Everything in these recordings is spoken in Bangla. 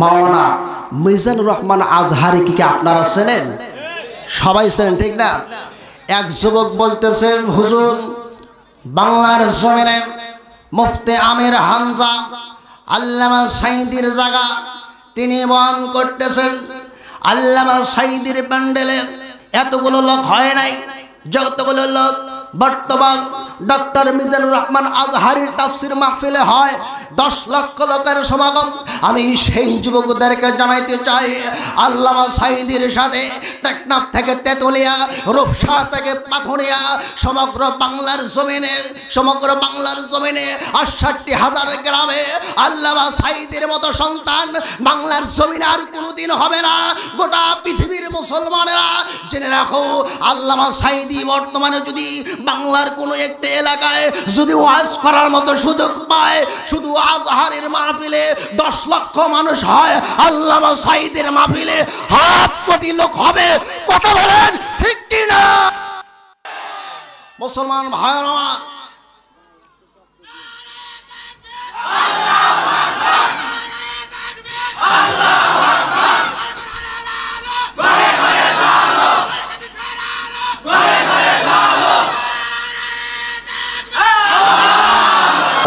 মাওলানা মিজানুর রহমান আজহারি কি আপনারা চেনেন? সবাই চেনেন, ঠিক না? এক যুবক বলতেছেন, হুজুর, বাংলার জমিনে মুফতি আমির হামজা আল্লামা সাঈদীর জায়গা তিনি বহন করতেছেন। আল্লামা সাঈদীর প্যান্ডেলে এতগুলো লোক হয় নাই, যতগুলো লোক বর্তমান ডক্টর মিজানুর রহমান আজহারির তাফসীর মাহফিলে হয় 10 লক্ষ লোকের সমাগম। আমি সেই যুবকদেরকে জানাইতে চাই, আল্লামা সাঈদীর সাথে টেকনাফ থেকে তেতুলিয়া, রূপসা থেকে পাথুরিয়া, সমগ্র বাংলার জমিনে 68,000 গ্রামে আল্লামা সাঈদীর মতো সন্তান বাংলার জমিনে আর কোনোদিন হবে না। গোটা পৃথিবীর মুসলমানেরা জেনে রাখো, আল্লামা সাঈদী বর্তমানে যদি বাংলার কোনো একটি এলাকায় যদি ওয়াজ করার মতো সুযোগ পায়, শুধু আজহারের মাহফিলে 10 লক্ষ মানুষ হয়, আল্লামা সাঈদীর মাহফিলে 1/2 কোটি লোক হবে। কথা বলেন ঠিক কি না? মুসলমান ভাইরা আমার,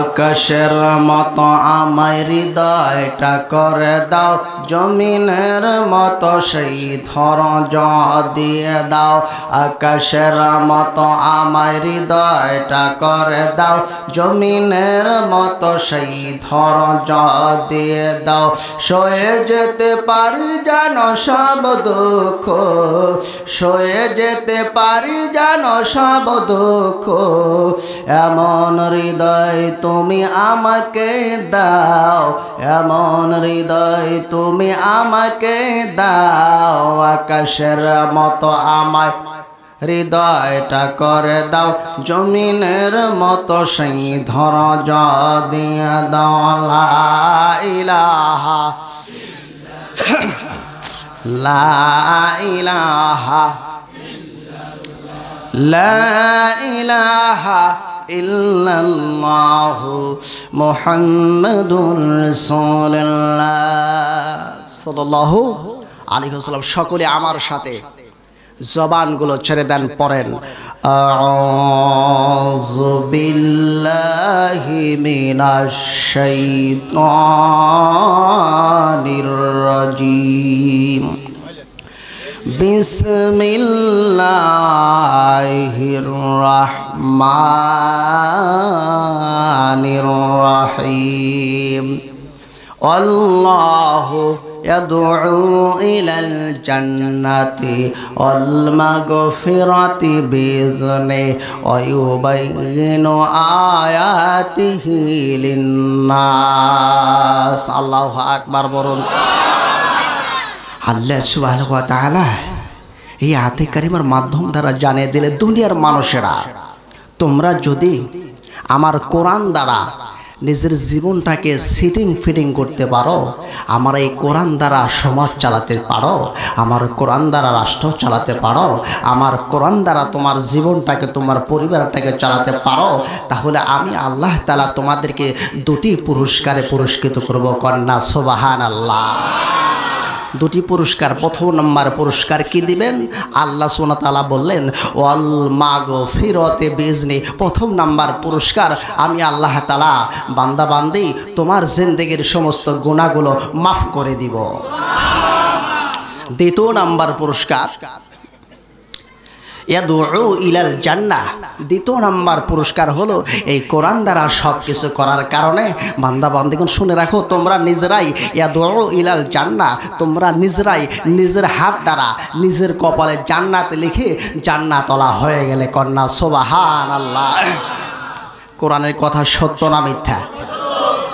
আকাশের মতো আমায় হৃদয়টা করে দাও, জমিনের মতো সেই ধরজ দিয়ে দাও। আকাশের মতো আমায় হৃদয়টা করে দাও, জমিনের মতো সেই ধরজ দিয়ে দাও। সয়ে যেতে পারি যেন সব দুঃখ, সয়ে যেতে পারি যেন সব দুঃখ, এমন হৃদয় তুমি আমাকে দাও, এমন হৃদয় তুমি আমাকে দাও। আকাশের মতো আমায় হৃদয়টা করে দাও, জমিনের মতো সেই ধরজ দিয়ে দাও। লা ইলাহা লা ইলাহা লা ইলাহা ইল্লাল্লাহু মুহাম্মাদুর রাসূলুল্লাহ সাল্লাল্লাহু আলাইহি ওয়াসাল্লাম। সকলে আমার সাথে জবানগুলো ছেড়ে দেন, পড়েন আউযু বিল্লাহি মিনাশ শাইতানির রাজীম, বিসমিল্লাহির রহমানির রহিম। আল্লাহু ইয়াদউ ইলাল জান্নাতি ওয়াল মাগফিরাতি বিইذনি ওয়া ইউবাইয়িনু আয়াতিহি লিন-নাস। আল্লাহু আকবার বলুন। আল্লাহ সুবহানাহু ওয়া তাআলা এই আয়াতে কারিমার মাধ্যম দ্বারা জানিয়ে দিলে, দুনিয়ার মানুষেরা, তোমরা যদি আমার কোরআন দ্বারা নিজের জীবনটাকে সিটিং ফিটিং করতে পারো, আমার এই কোরআন দ্বারা সমাজ চালাতে পারো, আমার কোরআন দ্বারা রাষ্ট্র চালাতে পারো, আমার কোরআন দ্বারা তোমার জীবনটাকে, তোমার পরিবারটাকে চালাতে পারো, তাহলে আমি আল্লাহ তাআলা তোমাদেরকে 2টি পুরস্কারে পুরস্কৃত করব। কন্যা সুবহানাল্লাহ। 2টি পুরস্কার। প্রথম নম্বর পুরস্কার কি দিবেন? আল্লাহ সুবহানাহু ওয়া তাআলা বললেন ওয়াল মাগফিরাতি বিইذনি। প্রথম নম্বর পুরস্কার, আমি আল্লাহ তাআলা বান্দা বান্দি তোমার জিন্দেগীর সমস্ত গুনাহগুলো মাফ করে দিব। দ্বিতীয় নম্বর পুরস্কার, ইয়াদউ ইলাল জান্নাহ। দ্বিতীয় নম্বর পুরস্কার হলো, এই কোরআন দ্বারা সব কিছু করার কারণে বান্দা বান্দিগণ শুনে রাখো, তোমরা নিজেরাই ইয়াদউ ইলাল জান্নাহ, তোমরা নিজেরাই নিজের হাত দ্বারা নিজের কপালে জান্নাত লিখে জান্নাতওয়ালা হয়ে গেলে। কন্যা সুবহানাল্লাহ। কোরআনের কথা সত্য না মিথ্যা?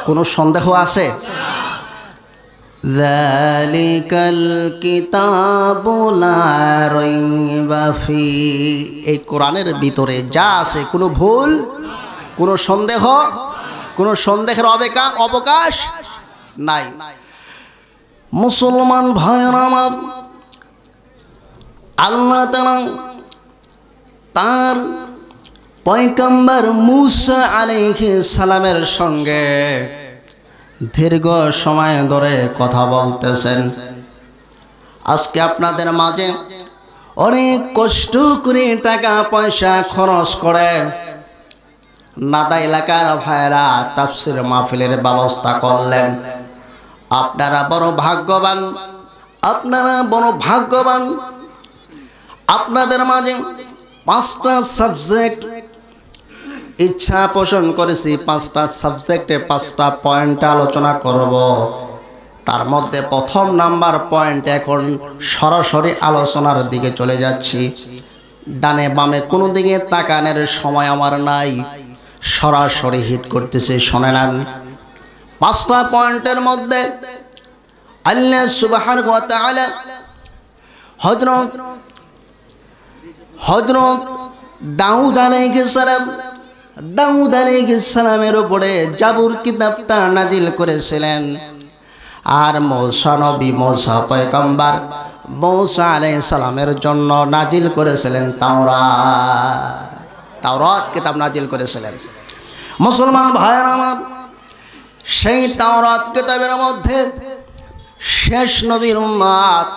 কোনো সন্দেহ আছে? যালিকাল কিতাবু লা রাইবা ফি। এই কোরআনের ভিতরে যা আছে, কোনো ভুল, কোনো সন্দেহ, কোনো সন্দেহের অবকাশ নাই। মুসলমান ভাইরা আমার, আল্লাহ তাআলা তার পয়গম্বর মূসা আলাইহিস সালামের সঙ্গে দীর্ঘ সময় ধরে কথা বলতেছেন। আজকে আপনাদের মাঝে অনেক কষ্ট করে টাকা পয়সা খরচ করে নাদা এলাকার ভাইরা তাফসীর মাহফিলের ব্যবস্থা করলেন। আপনারা বড় ভাগ্যবান, আপনারা বড় ভাগ্যবান। আপনাদের মাঝে 5টা সাবজেক্ট ইচ্ছা পোষণ করেছি, 5টা সাবজেক্টে 5টা পয়েন্ট আলোচনা করব। তার মধ্যে প্রথম নাম্বার পয়েন্ট, এখন সরাসরি আলোচনার দিকে চলে যাচ্ছি। ডানে বামে কোনো দিকে তাকানোর সময় আমার নাই, সরাসরি হিট করতেছে। শুনে নেন, 5টা পয়েন্টের মধ্যে আল্লাহ সুবহানাহু ওয়া তাআলা হযরত দাউদ আলাইহিস সালামের উপরে জাবুর কিতাবটা নাজিল করেছিলেন। আর মূসা নবী, মূসা পয়গম্বর মূসা আলাইহিস সালামের জন্য নাজিল করেছিলেন তাওরাত কিতাব নাজিল করেছিলেন। মুসলমান ভাইয়েরা আমার, সেই তাওরাত কিতাবের মধ্যে শেষ নবীর উম্মত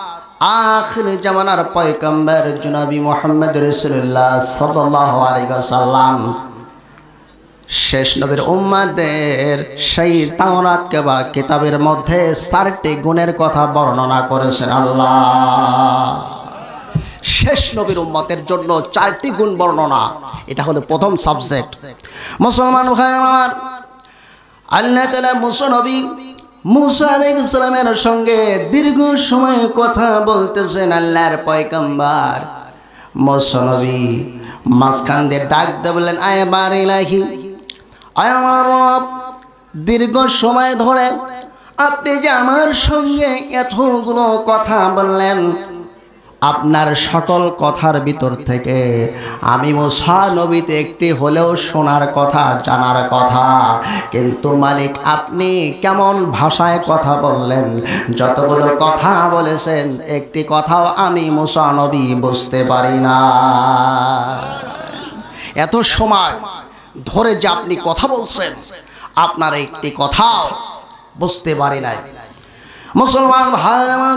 আখির জামানার পয়গম্বর জনাবি মুহাম্মদ রাসূলুল্লাহ সাল্লাল্লাহু আলাইহি ওয়াসাল্লাম শেষ নবীর উম্মতদের সেই তাওরাত কিতাবের মধ্যে 4টি গুণের কথা বর্ণনা করেছেন আল্লাহ। শেষ নবীর উম্মতের জন্য 4টি গুণ বর্ণনা, এটা হলো প্রথম সাবজেক্ট। মুসলমান ভাইরা, আল্লাহ তাআলা মূসা আলাইহিস সালামের সঙ্গে দীর্ঘ সময় কথা বলতেছেন। আল্লাহর পয়গম্বর মূসা নবী মাঝখান দিয়ে ডাক দিয়ে বললেন, আয় বারিলাহি, আয় আমার রব, দীর্ঘ সময় ধরে আপনি যে আমার সঙ্গে এতগুলো কথা বললেন, আপনার সকল কথার ভিতর থেকে আমি মূসা নবীতে একটি হলেও শোনার কথা, জানার কথা, কিন্তু মালিক আপনি কেমন ভাষায় কথা বললেন, যতগুলো কথা বলেছেন একটি কথাও আমি মূসা নবী বুঝতে পারি না। এত সময় ধরে যে আপনি কথা বলছেন, আপনার একটি কথাও বুঝতে পারি নাই। মুসলমান ভাইরা,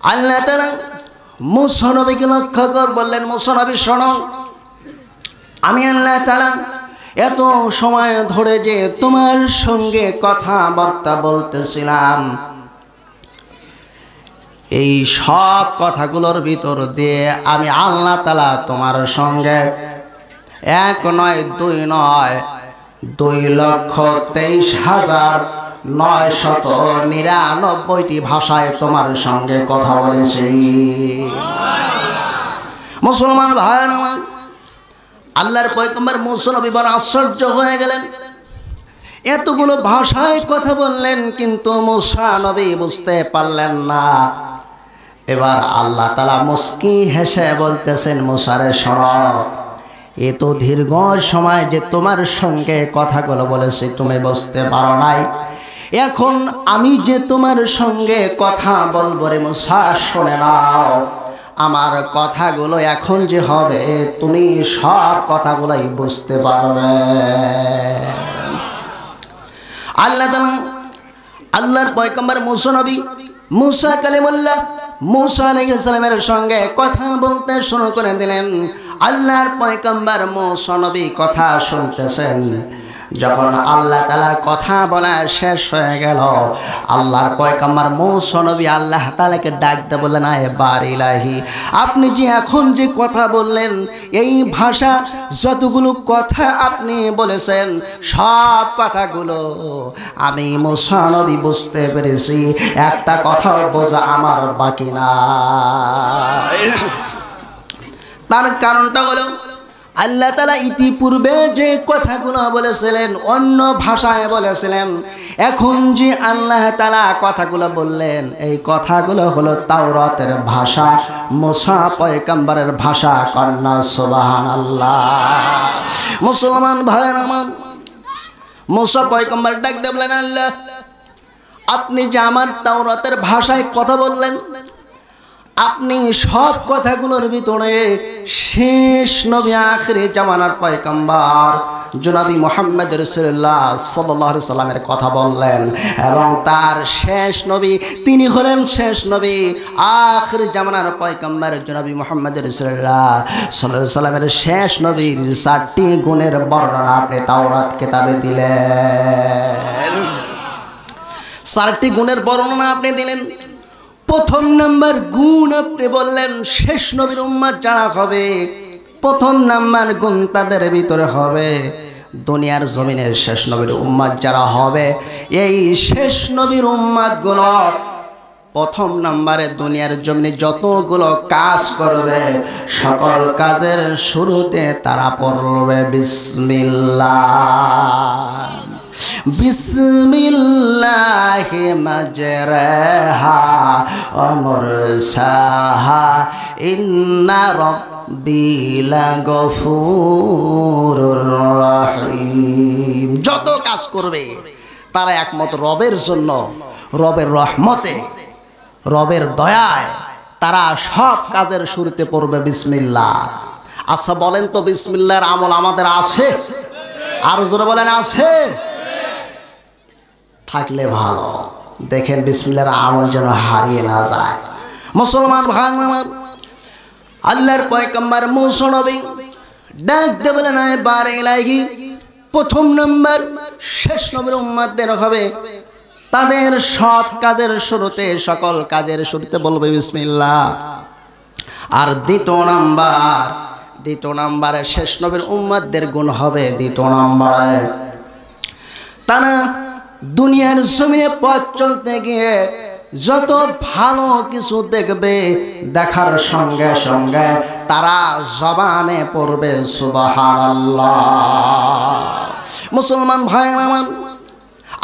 আল্লাহ তাআলা মূসা নবীকে লক্ষ্য করে বললেন, মূসা নবী শোনো, আমি আল্লাহ তাআলা এত সময় ধরে যে তোমার সঙ্গে কথাবার্তা বলতেছিলাম, এই সব কথাগুলোর ভিতর দিয়ে আমি আল্লাহ তাআলা তোমার সঙ্গে 1 নয় 2 নয় 2,23,999টি ভাষায় তোমার সঙ্গে কথা বলেছি। মুসলমান ভাইরা, আল্লাহর পয়গম্বর মূসা নবী বড় আশ্চর্য হয়ে গেলেন। এতগুলো ভাষায় কথা বললেন, কিন্তু মূসা নবী বুঝতে পারলেন না। এবার আল্লাহ তাআলা মুস্কি হেসে বলতেছেন, মূসারে শোনো, এত দীর্ঘ সময় যে তোমার সঙ্গে কথাগুলো বলেছি তুমি বুঝতে পারো নাই, এখন আমি যে তোমার সঙ্গে কথা বলবো রে মূসা, শুনে নাও। আমার কথাগুলো এখন যে হবে তুমি সব কথাগুলোই বুঝতে পারবে। আল্লাহর পয়গম্বর মূসা নবী, মূসা কালিমুল্লাহ, মূসা আলাইহিস সালামের সঙ্গে কথা বলতে শুরু করে দিলেন। আল্লাহর পয়গম্বর মূসা নবী কথা শুনতেছেন। যখন আল্লাহ তাআলা কথা বলা শেষ হয়ে গেল, আল্লাহর পয়গম্বর মূসা নবী আল্লাহ তাআলাকে ডাক দিয়ে বললেন, আয় বারিলাহি, আপনি যে এখন যে কথা বললেন, এই ভাষা যতগুলো কথা আপনি বলেছেন সব কথাগুলো আমি মূসা নবী বুঝতে পেরেছি, একটা কথাও বোঝা আমার বাকি না। তার কারণটা হলো আল্লাহ তাআলা ইতিপূর্বে যে কথাগুলো বলেছিলেন অন্য ভাষায় বলেছিলেন, এখন যে আল্লাহ তাআলা কথাগুলো বললেন এই কথাগুলো হলো তাওরাতের ভাষা, মূসা পয়গম্বরের ভাষা। কন্যা সুবহানাল্লাহ। মুসলমান ভাইরা আমার, মূসা পয়গম্বর ডাক দিয়ে বললেন, আল্লাহ আপনি যে আমার তাওরাতের ভাষায় কথা বললেন, আপনি সব কথাগুলোর ভিতরে শেষ নবী আখিরি জামানার পয়গম্বর জনাবি মুহাম্মদ রাসূলুল্লাহ সাল্লাল্লাহু আলাইহি সাল্লামের কথা বললেন এবং তার শেষ নবী তিনি হলেন শেষ নবী আখিরি জামানার পয়গম্বর জনাবি মুহাম্মদ রাসূলুল্লাহ সাল্লাল্লাহু আলাইহি সাল্লামের শেষ নবীর 4টি গুণের বর্ণনা আপনি তাওরাত কিতাবে দিলেন। 4টি গুণের বর্ণনা আপনি দিলেন। প্রথম নাম্বার গুণ আপনি বললেন শেষ নবীর উম্মত যারা হবে, প্রথম নাম্বার গুণ তাদের ভিতরে হবে দুনিয়ার জমিনের শেষ নবীর উম্মত যারা হবে, এই শেষ নবীর উম্মতগুলো প্রথম নাম্বারে দুনিয়ার জমিনে যতগুলো কাজ করবে সকল কাজের শুরুতে তারা পড়বে বিসমিল্লাহ। বিসমিল্লাহি মাজরাহা ওয়া মুরসাহা ইন্না রাব্বি লাগফুরুর রহিম। যত কাজ করবে তারা একমাত্র রবের জন্য, রবের রহমতে, রবের দয়ায় তারা সব কাজের শুরুতে পড়বে বিসমিল্লাহ। আচ্ছা বলেন তো বিসমিল্লাহর আমল আমাদের আছে? আর জোরে বলেন আছে? থাকলে ভালো। দেখেন বিসমিল্লাহর আমল যেন হারিয়ে না যায়। মুসলমান ভাই আমার, আল্লাহর পয়গম্বর মুসা নবী ডাক দিয়ে বলেন এবার ইলাহি, প্রথম নাম্বার শেষ নবীর উম্মতদের হবে তাদের সব কাজের শুরুতে, সকল কাজের শুরুতে বলবে বিসমিল্লাহ। আর দ্বিতীয় নাম্বারে শেষ নবীর উম্মতদের গুণ হবে দ্বিতীয় নাম্বারে তারা দুনিয়ার জমিনে পথ চলতে গিয়ে যত ভালো কিছু দেখবে দেখার সঙ্গে সঙ্গে তারা জবানে পড়বে সুবহানাল্লাহ। মুসলমান ভাই আমার,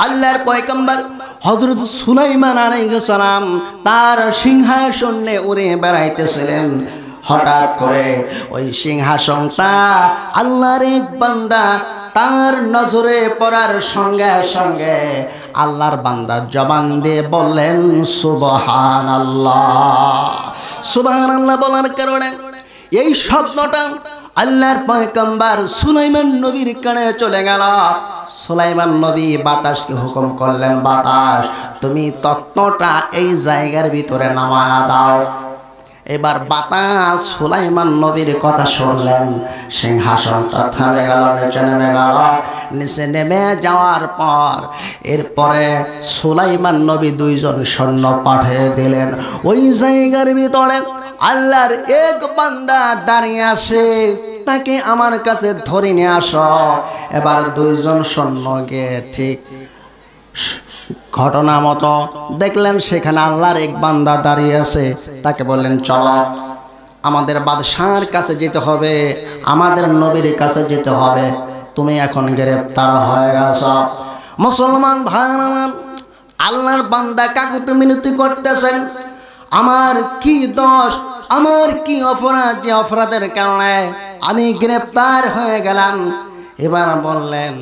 আল্লাহর পয়গম্বর হযরত সুলাইমান আলাইহিস সালাম তার সিংহাসনে উড়ে বেড়াইতেছিলেন। হঠাৎ করে ওই সিংহাসনটা আল্লাহর এক বান্দা তার নজরে পড়ার সঙ্গে সঙ্গে আল্লাহর বান্দা জবান দিয়ে বললেন সুবহানাল্লাহ। সুবহানাল্লাহ বলার কারণে এই শব্দটা আল্লাহর পয়গম্বর সুলাইমান নবীর কানে চলে গেল। সুলাইমান নবী বাতাসকে হুকুম করলেন, বাতাস তুমি তত্ত্বটা এই জায়গার ভিতরে নামায়া দাও। এবার বাতাস সুলাইমান নবীর কথা শুনলেন, সিংহাসনটা থেমে গেল, নিচে নেমে গেল। নিচে নেমে যাওয়ার পর এরপরে সুলাইমান নবী 2 জন সৈন্য পাঠিয়ে দিলেন। ওই জায়গার ভিতরে আল্লাহর এক বান্দা দাঁড়িয়ে আছে, তাকে আমার কাছে ধরে নিয়ে আসো। এবার 2 জন সৈন্যকে ঠিক ঘটনা মতো দেখলেন সেখানে আল্লাহর এক বান্দা দাঁড়িয়ে আছে। তাকে বললেন চলো আমাদের বাদশার কাছে যেতে হবে, আমাদের নবীর কাছে যেতে হবে, তুমি এখন গ্রেফতার হয়ে গেছ। মুসলমান ভাই আমার, আল্লাহর বান্দা কাকুতি মিনতি করতেছেন, আমার কি দোষ, আমার কি অপরাধ যে অপরাধের কারণে আমি গ্রেফতার হয়ে গেলাম। এবার বললেন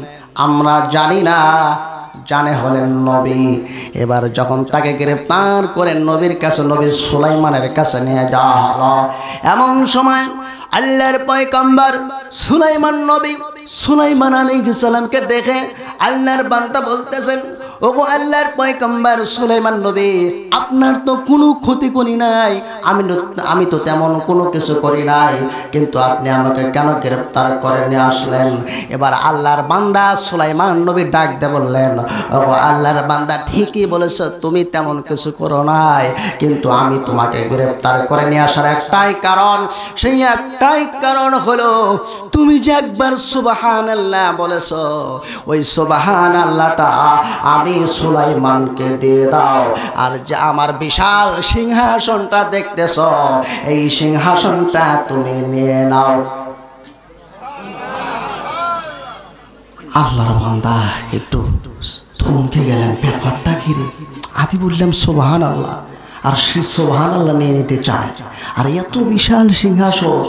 আমরা জানি না, জানে হলেন নবী। এবার যখন তাকে গ্রেফতার করে নবীর কাছে, নবী সুলাইমানের কাছে নিয়ে যাওয়া হলো, এমন সময় আল্লাহর পয়গম্বর সুলাইমান আলাইহিস সালামকে দেখে আল্লাহর বান্দা বলতেছেন, ওগো আল্লাহর পয়গম্বর সুলাইমান নবী, আপনার তো কোনো ক্ষতি করি নাই, আমি তো তেমন কোনো কিছু করি নাই, কিন্তু আপনি আমাকে কেন গ্রেফতার করে নিয়ে আসলেন? এবার আল্লাহর বান্দা সুলাইমান নবী ডাক দিয়ে বললেন, ওগো আল্লাহর বান্দা ঠিকই বলেছ, তুমি তেমন কিছু করো নাই, কিন্তু আমি তোমাকে গ্রেফতার করে নিয়ে আসার একটাই কারণ, সেই একটাই কারণ হলো তুমি যে একবার সুবহানাল্লাহ বলেছ, ওই সুবহানাল্লাহটা আমি সুলাইমানকে দিয়ে দাও। আর যে আমার বিশাল সিংহাসনটা দেখতেছ, এই সিংহাসনটা তুমি নিয়ে নাও। আল্লাহর বান্দা একটু থমকে গেলেন, ব্যাপারটা কি রে? আমি বললাম সুবহানাল্লাহ, আর সে সুবহানাল্লাহ নিয়ে নিতে চায়, আর এত বিশাল সিংহাসন।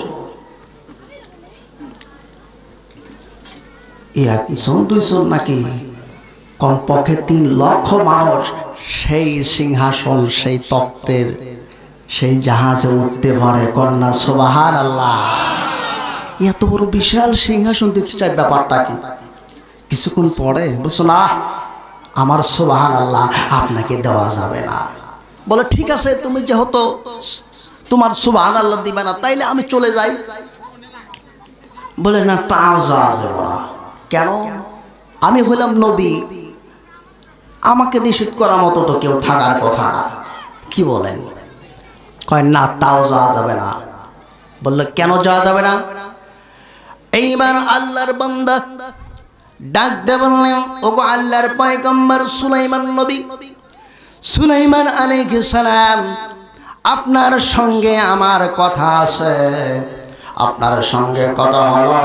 একজন 2 জন নাকি কমপক্ষে 3 লক্ষ মানুষ সেই সিংহাসন, সেই তক্তের সেই জাহাজে উঠতে পারে। কন্যা সুবহানাল্লাহ। এত বড় বিশাল সিংহাসন দেখতে চাই, ব্যাপারটা কি? কিছুক্ষণ পরে বলছো না, আমার সুবহানাল্লাহ আপনাকে দেওয়া যাবে না। বলে ঠিক আছে, তুমি যেহেতু তোমার সুবহানাল্লাহ দিবে না, তাইলে আমি চলে যাই। বলে না, তাও যাওয়া যাবে না। কেন? আমি হইলাম নবী, আমাকে নিষেধ করার মতো তো কেউ থাকার কথা না। কি বলেন? কয় না, তাও যাওয়া যাবে না। বললো কেন যাওয়া যাবে না? এইবার আল্লাহর বান্দা ডাক দিয়ে বললেন, ওগো আল্লাহর পয়গম্বর সুলাইমান নবী, সুলাইমান আলাইহিস সালাম, আপনার সঙ্গে আমার কথা আছে। আপনার সঙ্গে কথা হলো,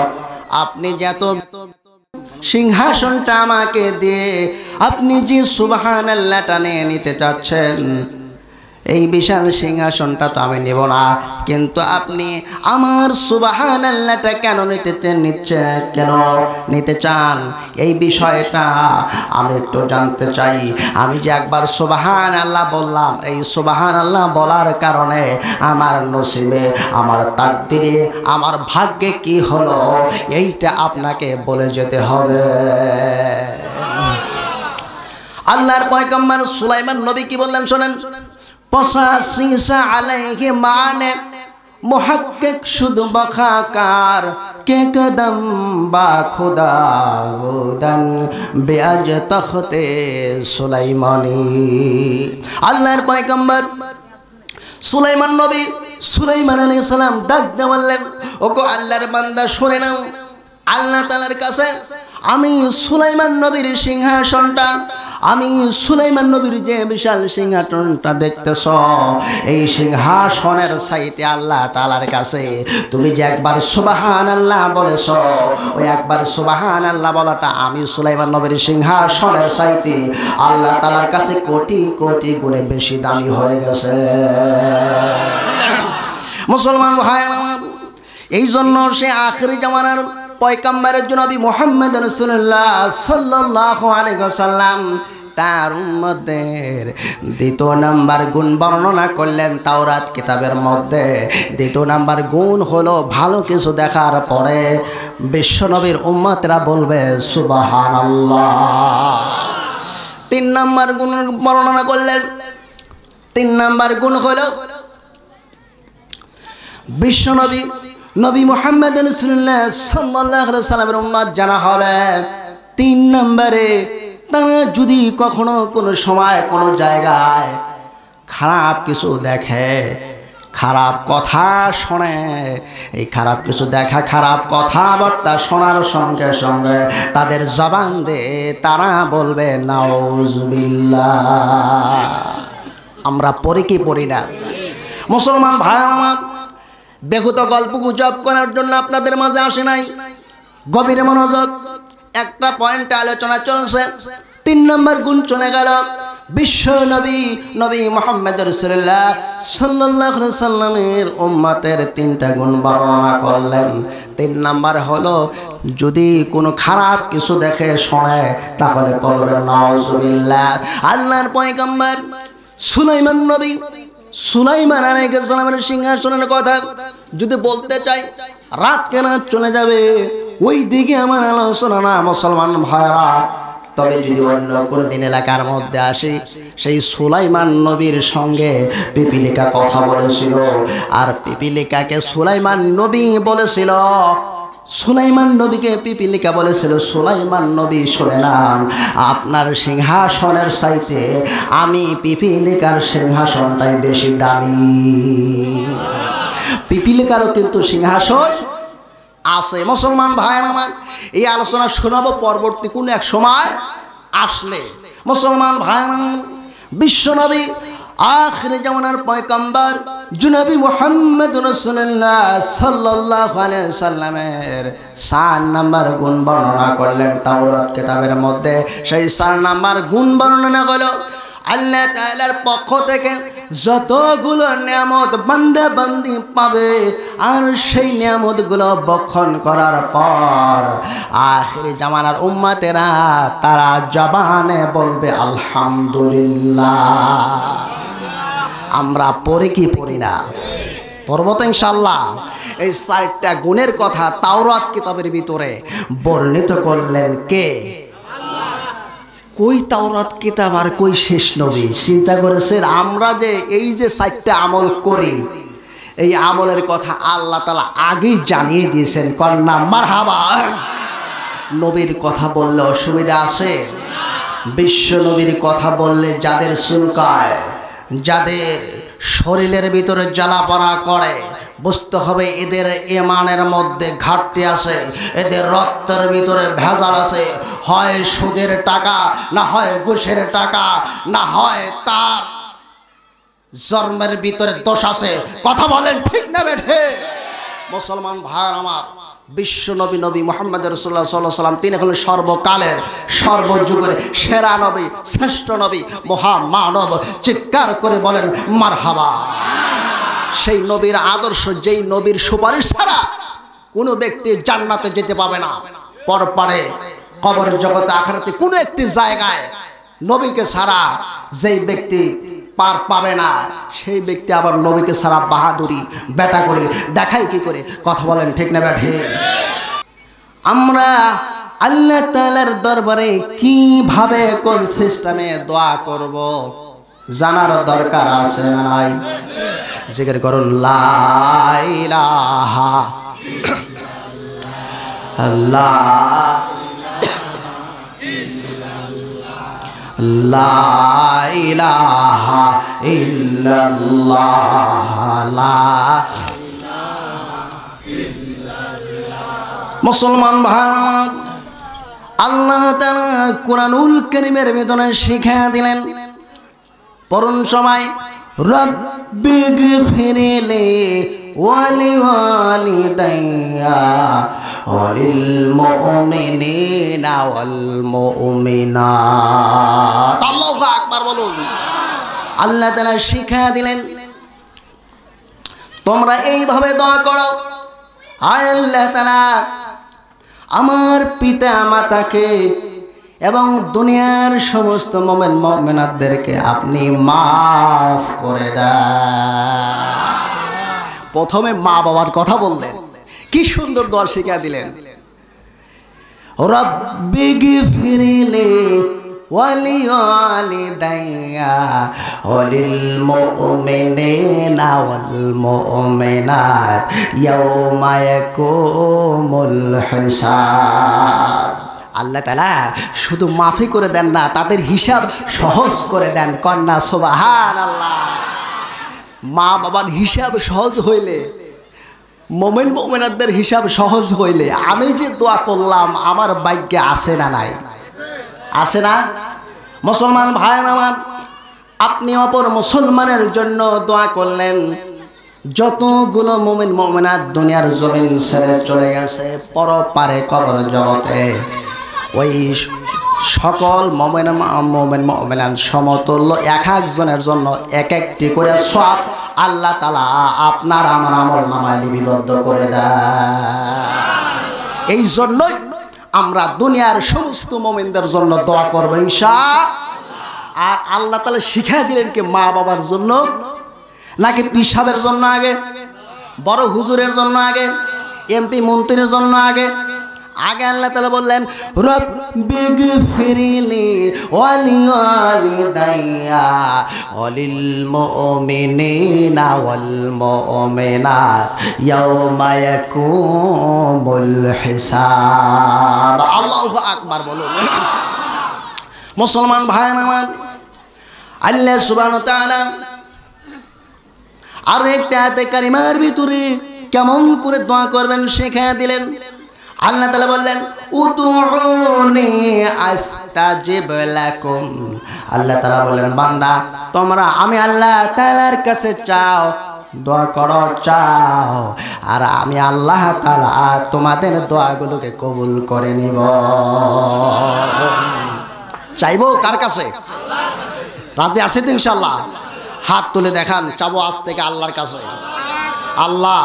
আপনি যত সিংহাসনটা আমাকে দিয়ে আপনি যে সুবহানাল্লাহটা নিয়ে নিতে চাচ্ছেন, এই বিশাল সিংহাসনটা তো আমি নেব না, কিন্তু আপনি আমার সুবহানাল্লাহটা কেন কেন নিতে চান, এই বিষয়টা আমি একটু জানতে চাই। আমি যে একবার সুবহানাল্লাহ বললাম, এই সুবহানাল্লাহ বলার কারণে আমার নসিবে, আমার তাকদীরে, আমার ভাগ্যে কি হলো, এইটা আপনাকে বলে যেতে হবে। আল্লাহর পয়গম্বর সুলাইমান নবী কি বললেন শোনেন। 85 আলাইহি মানে মুহাক্কিক শুধু বখাকার কে কদম বা খুদা গুদান বেআজ তখতে সুলাইমানি। আল্লাহর পয়গম্বর সুলাইমান নবী, সুলাইমান আলাইহিস সালাম ডাক দিয়ে বললেন, ওগো আল্লাহর বান্দা শুনে নাও, আল্লাহ তাআলার কাছে আমি সুলাইমান নবীর সিংহাসনটা, আমি সুলাইমান নবীর যে বিশাল সিংহাসনটা দেখতেছ, এই সিংহাসনের চাইতে আল্লাহ তাআলার কাছে তুমি যে একবার সুবহানাল্লাহ বলেছ, ওই একবার সুবহানাল্লাহ বলাটা আমি সুলাইমান নবীর সিংহাসনের চাইতে আল্লাহ তাআলার কাছে কোটি কোটি গুণে বেশি দামি হয়ে গেছে। মুসলমান ভাই আমার, এই জন্য সে আখিরি জামানার পয়গম্বরের নবী মুহাম্মদ রাসূলুল্লাহ সাল্লাল্লাহু আলাইহি ওয়াসাল্লাম তার উম্মতের দ্বিতীয় নাম্বার গুণ বর্ণনা করলেন তাওরাত কিতাবের মধ্যে। দ্বিতীয় নাম্বার গুণ হলো, ভালো কিছু দেখার পরে বিশ্বনবীর উম্মতরা বলবে সুবহানাল্লাহ। 3 নাম্বার গুণ বর্ণনা করলেন। 3 নাম্বার গুণ হলো, বিশ্বনবী নবী মুহাম্মদ রাসূলুল্লাহ সাল্লাল্লাহু আলাইহি ওয়াসাল্লামের উম্মত জানা হবে। 3 নম্বরে, তারা যদি কখনো কোনো সময় কোনো জায়গায় খারাপ কিছু দেখে, খারাপ কথা শোনে, এই খারাপ কিছু দেখা, খারাপ কথাবার্তা শোনার সঙ্গে সঙ্গে তাদের জবান দিয়ে তারা বলবে নাউজুবিল্লাহ। আমরা পড়ি কি পড়ি না? মুসলমান ভাই আমার, বেহুত গল্প গুজব করার জন্য আপনাদের মাঝে আসে নাই। গভীর মনোযোগ, একটা পয়েন্টে আলোচনা চলছে। 3 নম্বর গুণ চলে গেল। বিশ্ব নবী নবী মুহাম্মদ রাসূলুল্লাহ সাল্লাল্লাহু আলাইহি সাল্লামের উম্মতের 3টা গুণ বর্ণনা করলেন। 3 নাম্বার হলো, যদি কোনো খারাপ কিছু দেখে শোনে তাহলে বলবেন নাউজুবিল্লাহ। আল্লাহর পয়গম্বর সুলাইমান নবী, সুলাইমান আলাইহিস সালামের সিংহাসনের কথা যদি বলতে চাই, রাত কেন চলে যাবে, ওই দিকে আমার আলোচনা না মুসলমান ভাইরা। তবে যদি অন্য কোনো দিন এলাকার মধ্যে আসি, সেই সুলাইমান নবীর সঙ্গে পিপিলিকা কথা বলেছিল, আর পিপিলিকাকে সুলাইমান নবী বলেছিল। সুলাইমান নবীকে পিপিলিকা বলেছিল, সুলাইমান নবী শুনে নাম, আপনার সিংহাসনের চাইতে আমি পিপিলিকার সিংহাসনটাই বেশি দামি। পিপিলিকারও কিন্তু সিংহাসন আছে। মুসলমান ভাইয়ের আমার, এই আলোচনা শোনাবো পরবর্তী কোন এক সময় আসলে। মুসলমান ভাইয়ের আমার, বিশ্বনবী আখির জামানার পয়গম্বর জনাবি মুহাম্মদ রাসূলুল্লাহ সাল্লাল্লাহু আলাইহি সাল্লামের 4 নাম্বার গুণ বর্ণনা করলেন তাওরাত কিতাবের মধ্যে। সেই 4 নাম্বার গুণ বর্ণনা হলো, আল্লাহ তাআলার পক্ষ থেকে যতগুলো নিয়ামত বান্দা বান্দি পাবে, আর সেই নিয়ামতগুলো বক্ষণ করার পর আখির জামানার উম্মতেরা তারা জবানে বলবে আলহামদুলিল্লাহ। আমরা পড়ি কি পড়ি না? পড়ব তো ইনশাআল্লাহ। এই 4টা গুণের কথা তাওরাত কিতাবের ভিতরে বর্ণিত করলেন কে? কই তাওরাত কিতাব আর কই শেষ নবী? চিন্তা করেছেন? আমরা যে এই যে 4টা আমল করি, এই আমলের কথা আল্লাহ তাআলা আগেই জানিয়ে দিয়েছেন। কন্যা মারহাবা। নবীর কথা বললে অসুবিধা আছে? বিশ্ব নবীর কথা বললে যাদের চুলকায়, যাদের শরীরের ভিতরে জ্বালাপড়া করে, বুঝতে হবে এদের ঈমানের মধ্যে ঘাটতি আছে, এদের রক্তের ভিতরে ভেজাল আছে। হয় সুদের টাকা, না হয় ঘুষের টাকা, না হয় তার জন্মের ভিতরে দোষ আছে। কথা বলেন ঠিক না বেঠে? মুসলমান ভাই আমার, বিশ্ব নবী নবী মুহাম্মদ রাসূলুল্লাহ সাল্লাল্লাহু আলাইহি ওয়াসাল্লাম, তিনি হলেন সর্বকালের সর্বযুগের সেরা নবী, শ্রেষ্ঠ নবী, মহামানব। চিৎকার করে বলেন মারহাবা। সেই নবীর আদর্শ, যেই নবীর সুপারিশ ছাড়া কোনো ব্যক্তি জান্নাতে যেতে পাবে না। পরপারে কবরের জগতে আখিরাতে কোনো একটি জায়গায় নবীকে ছাড়া যেই ব্যক্তি পার পাবে না, সেই ব্যক্তি আবার নবীকে ছাড়া বাহাদুরি বেটা করে দেখায় কি করে? কথা বলেন ঠিক না বেঠে? আমরা আল্লাহ তাআলার দরবারে কিভাবে কোন সিস্টেমে দোয়া করব জানার দরকার আছে না নাই? জিকির করুন লা ইলাহা ইল্লাল্লাহ, লা ইলাহা ইল্লাল্লাহ, লা। মুসলমান ভাই, আল্লাহ তাআলা কুরআনুল কারীমের ভিতরে শিখিয়ে দিলেন, পড়ুন সবাই, রব্বিগফিরলি ওয়ালিওয়ালিদাইয়া ওয়ালিল মুমিনিনা ওয়াল মুমিনাত। আল্লাহু আকবার বলুন। আল্লাহ তাআলা শিখিয়ে দিলেন, তোমরা এইভাবে দোয়া করো, আয় আল্লাহ তাআলা আমার পিতা মাতাকে এবং দুনিয়ার সমস্ত মুমিন মুমিনাতদেরকে আপনি মাফ করে দেন। প্রথমে মা বাবার কথা বললেন, কি সুন্দর দোয়া শিখিয়ে দিলেন, রব্বিগফিরলি ওয়ালিওয়ালিদাইয়া ওয়ালিল মুমিনিনা ওয়াল মুমিনাত ইয়াওমা ইয়াকুমুল হিসাব। আল্লাহ তাআলা শুধু মাফি করে দেন না, তাদের হিসাব সহজ করে দেন। কন্যা সুবহানাল্লাহ। মা বাবার হিসাব সহজ হইলে, মুমিন মুমিনাতদের হিসাব সহজ হইলে, আমি যে দোয়া করলাম আমার ভাগ্যে আছে না নাই? আছে না? মুসলমান ভাই আমার, আপনি অপর মুসলমানের জন্য দোয়া করলেন, যতগুলো মুমিন মুমিনাত দুনিয়ার জমিন ছেড়ে চলে গেছে পরপারে কবর জগতে, ওই সকল মুমিন মুমিনাত সমতুল্য এক একজনের জন্য এক একটি করে সওয়াব আল্লাহ তাআলা আপনার আমার আমলনামায় লিপিবদ্ধ করে দেয়। এই জন্যই আমরা দুনিয়ার সমস্ত মুমিনদের জন্য দোয়া করব ইনশাআল্লাহ। আর আল্লাহ তাআলা শিখিয়ে দিলেন কি, মা বাবার জন্য নাকি পিসাবের জন্য আগে, বড় হুজুরের জন্য আগে, এমপি মন্ত্রীর জন্য আগে? আগে আল্লাহ তাআলা বললেন রব্বিগফিরলি ওয়ালিওয়ালিদাইয়া ওয়ালিল মুমিনিনা ওয়াল মুমিনাত ইয়াওমা ইয়াকুমুল হিসাব। আল্লাহু আকবার বলুন। মুসলমান ভাই আমার, আল্লাহ সুবহানাহু ওয়া তাআলা আর একটা আয়াতে কারিমার ভিতরে কেমন করে দোয়া করবেন শিখিয়ে দিলেন। আল্লাহ তাআলা বললেন উদউনি আস্তাজিব লাকুম। আল্লাহ তাআলা বলেন, বান্দা তোমরা আমি আল্লাহ তাআলার কাছে চাও, দোয়া করো, চাও, আর আমি আল্লাহ তাআলা তোমাদের দোয়াগুলোকে কবুল করে নিব। চাইবো কার কাছে? রাজি আছে তো ইনশাআল্লাহ? হাত তুলে দেখান, চাবো আজ থেকে আল্লাহর কাছে। আল্লাহ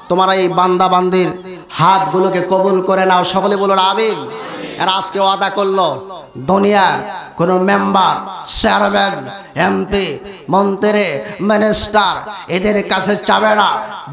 তোমার এই বান্দা বান্দির হাতগুলোকে কবুল করে নাও। সকলে বলুন আমিন। আর আজকে ওয়াদা করলো দুনিয়ার কোন মেম্বার, চেয়ারম্যান, এমপি, মন্ত্রী, মিনিস্টার এদের কাছে চাবে না।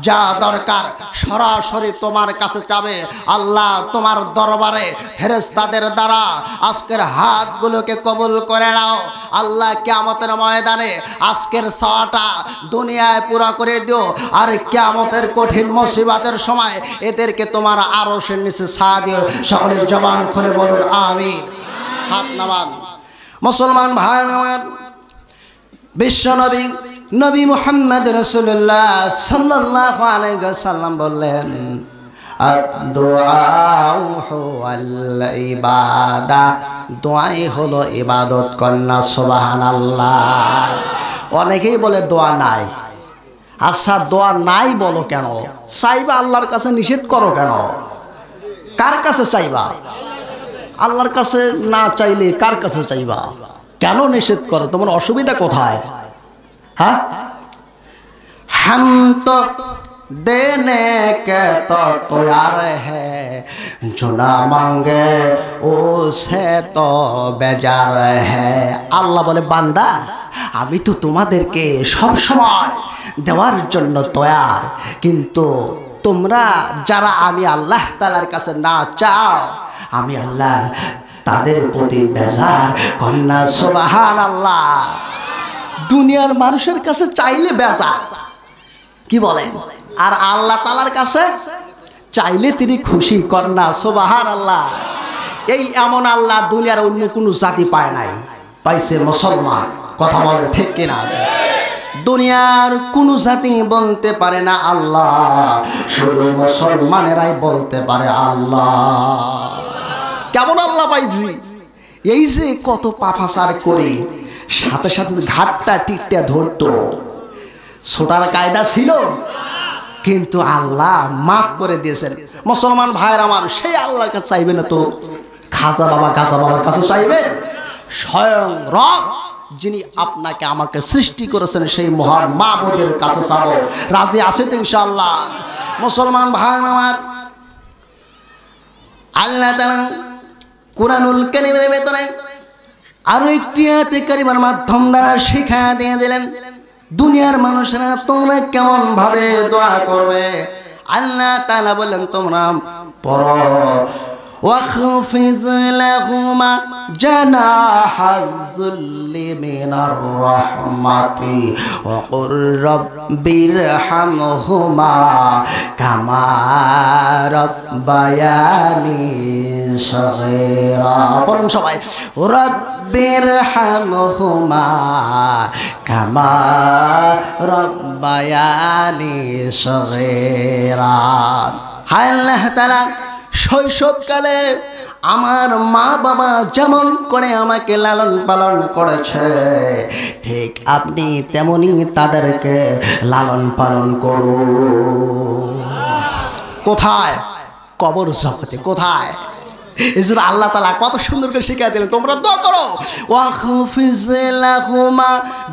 যা দরকার সরাসরি তোমার কাছে চাবে। আল্লাহ তোমার দরবারে ফেরেশতাদের দ্বারা আজকের হাতগুলোকে কবুল করে নাও। আল্লাহ কিয়ামতের ময়দানে আজকের চাওয়াটা দুনিয়ায় পুরা করে দিও, আর কিয়ামতের কঠিন মুসিবতের সময় এদেরকে তোমার আরশের নিচে ছায়া দিও। সকলের জবান খুলে বলুন আমিন। হাত নামান। মুসলমান ভাই আমার, বিশ্ব নবী নবী মুহাম্মদ রাসূলুল্লাহ সাল্লাল্লাহু আলাইহি ওয়াসাল্লাম বললেন, আদ-দুআউ হুয়াল ইবাদা, দোয়াই হলো ইবাদত। কন্যা সুবহানাল্লাহ। অনেকেই বলে দোয়া নাই। আচ্ছা দোয়া নাই বলো কেন? চাইবা আল্লাহর কাছে, নিষেধ করো কেন? কার কাছে চাইবা? আল্লাহর কাছে না চাইলে কার কাছে চাইবা? কেন নিষেধ করো? তোমার অসুবিধা কোথায়? হ্যাঁ, হাম তো দেনে কে তো তৈয়ার হ্যায়, जो ना मांगे उसे तो बेजार है। আল্লাহ বলে, বান্দা আমি তো তোমাদেরকে সব সময় দেওয়ার জন্য তৈয়ার, কিন্তু তোমরা যারা আমি আল্লাহ তাআলার কাছে না চাও, আমি আল্লাহ তাদের প্রতি বেজার। কন্যা সুবহানাল্লাহ। দুনিয়ার মানুষের কাছে চাইলে বেজার, কি বলেন? আর আল্লাহ তাআলার কাছে চাইলে তিনি খুশি। কন্যা সুবহানাল্লাহ। এই এমন আল্লাহ দুনিয়ার অন্য কোনো জাতি পায় নাই, পাইছে মুসলমান। কথা বলে ঠিক কিনা? দুনিয়ার কোন জাতি বলতে পারে না আল্লাহ, শুধু মুসলমানেরাই বলতে পারে আল্লাহ। কেমন আল্লাহ পাইছি? এই যে কত পাপাচার করে সাথে সাথে ঘাটটা টিকটা ধরতো, ছোটার কায়দা ছিল, কিন্তু আল্লাহ মাফ করে দিয়েছেন। মুসলমান ভাইয়ের আমার, সেই আল্লাহর কাছে চাইবে না তো খাজা বাবা গাজা বাবার কাছে চাইবে? স্বয়ং রব যিনি আপনাকে আমাকে সৃষ্টি করেছেন সেই মহান মাবুদের কাছে যাব। রাজি আছে তো ইনশাআল্লাহ? মুসলমান ভাই আমার, আল্লাহ তাআলা কুরআনুল কারীমের ভিতরে আরো একটি আয়াতে কারিমার মাধ্যম দ্বারা শিক্ষা দিয়ে দিলেন, দুনিয়ার মানুষেরা তোমরা কেমন ভাবে দোয়া করবে। আল্লাহ তাআলা বলেন, তোমরা পড়ো, واخفض لهما جناح الذل من الرحمة وقل رب ارحمهما كما ربياني صغيرا। বলুন সবাই, رب ارحمهما كما ربياني صغيرا। হায় আল্লাহ তাআলা, শৈশবকালে আমার মা বাবা যেমন করে আমাকে লালন পালন করেছে, ঠিক আপনি তেমনি তাদেরকে লালন পালন করুন। কোথায়? কবর জগতে। কোথায়? এজন্য আল্লাহ তাআলা কত সুন্দর করে শিখিয়ে দিলেন, তোমরা দোয়া করো, ওয়াখফিজ লাহুমা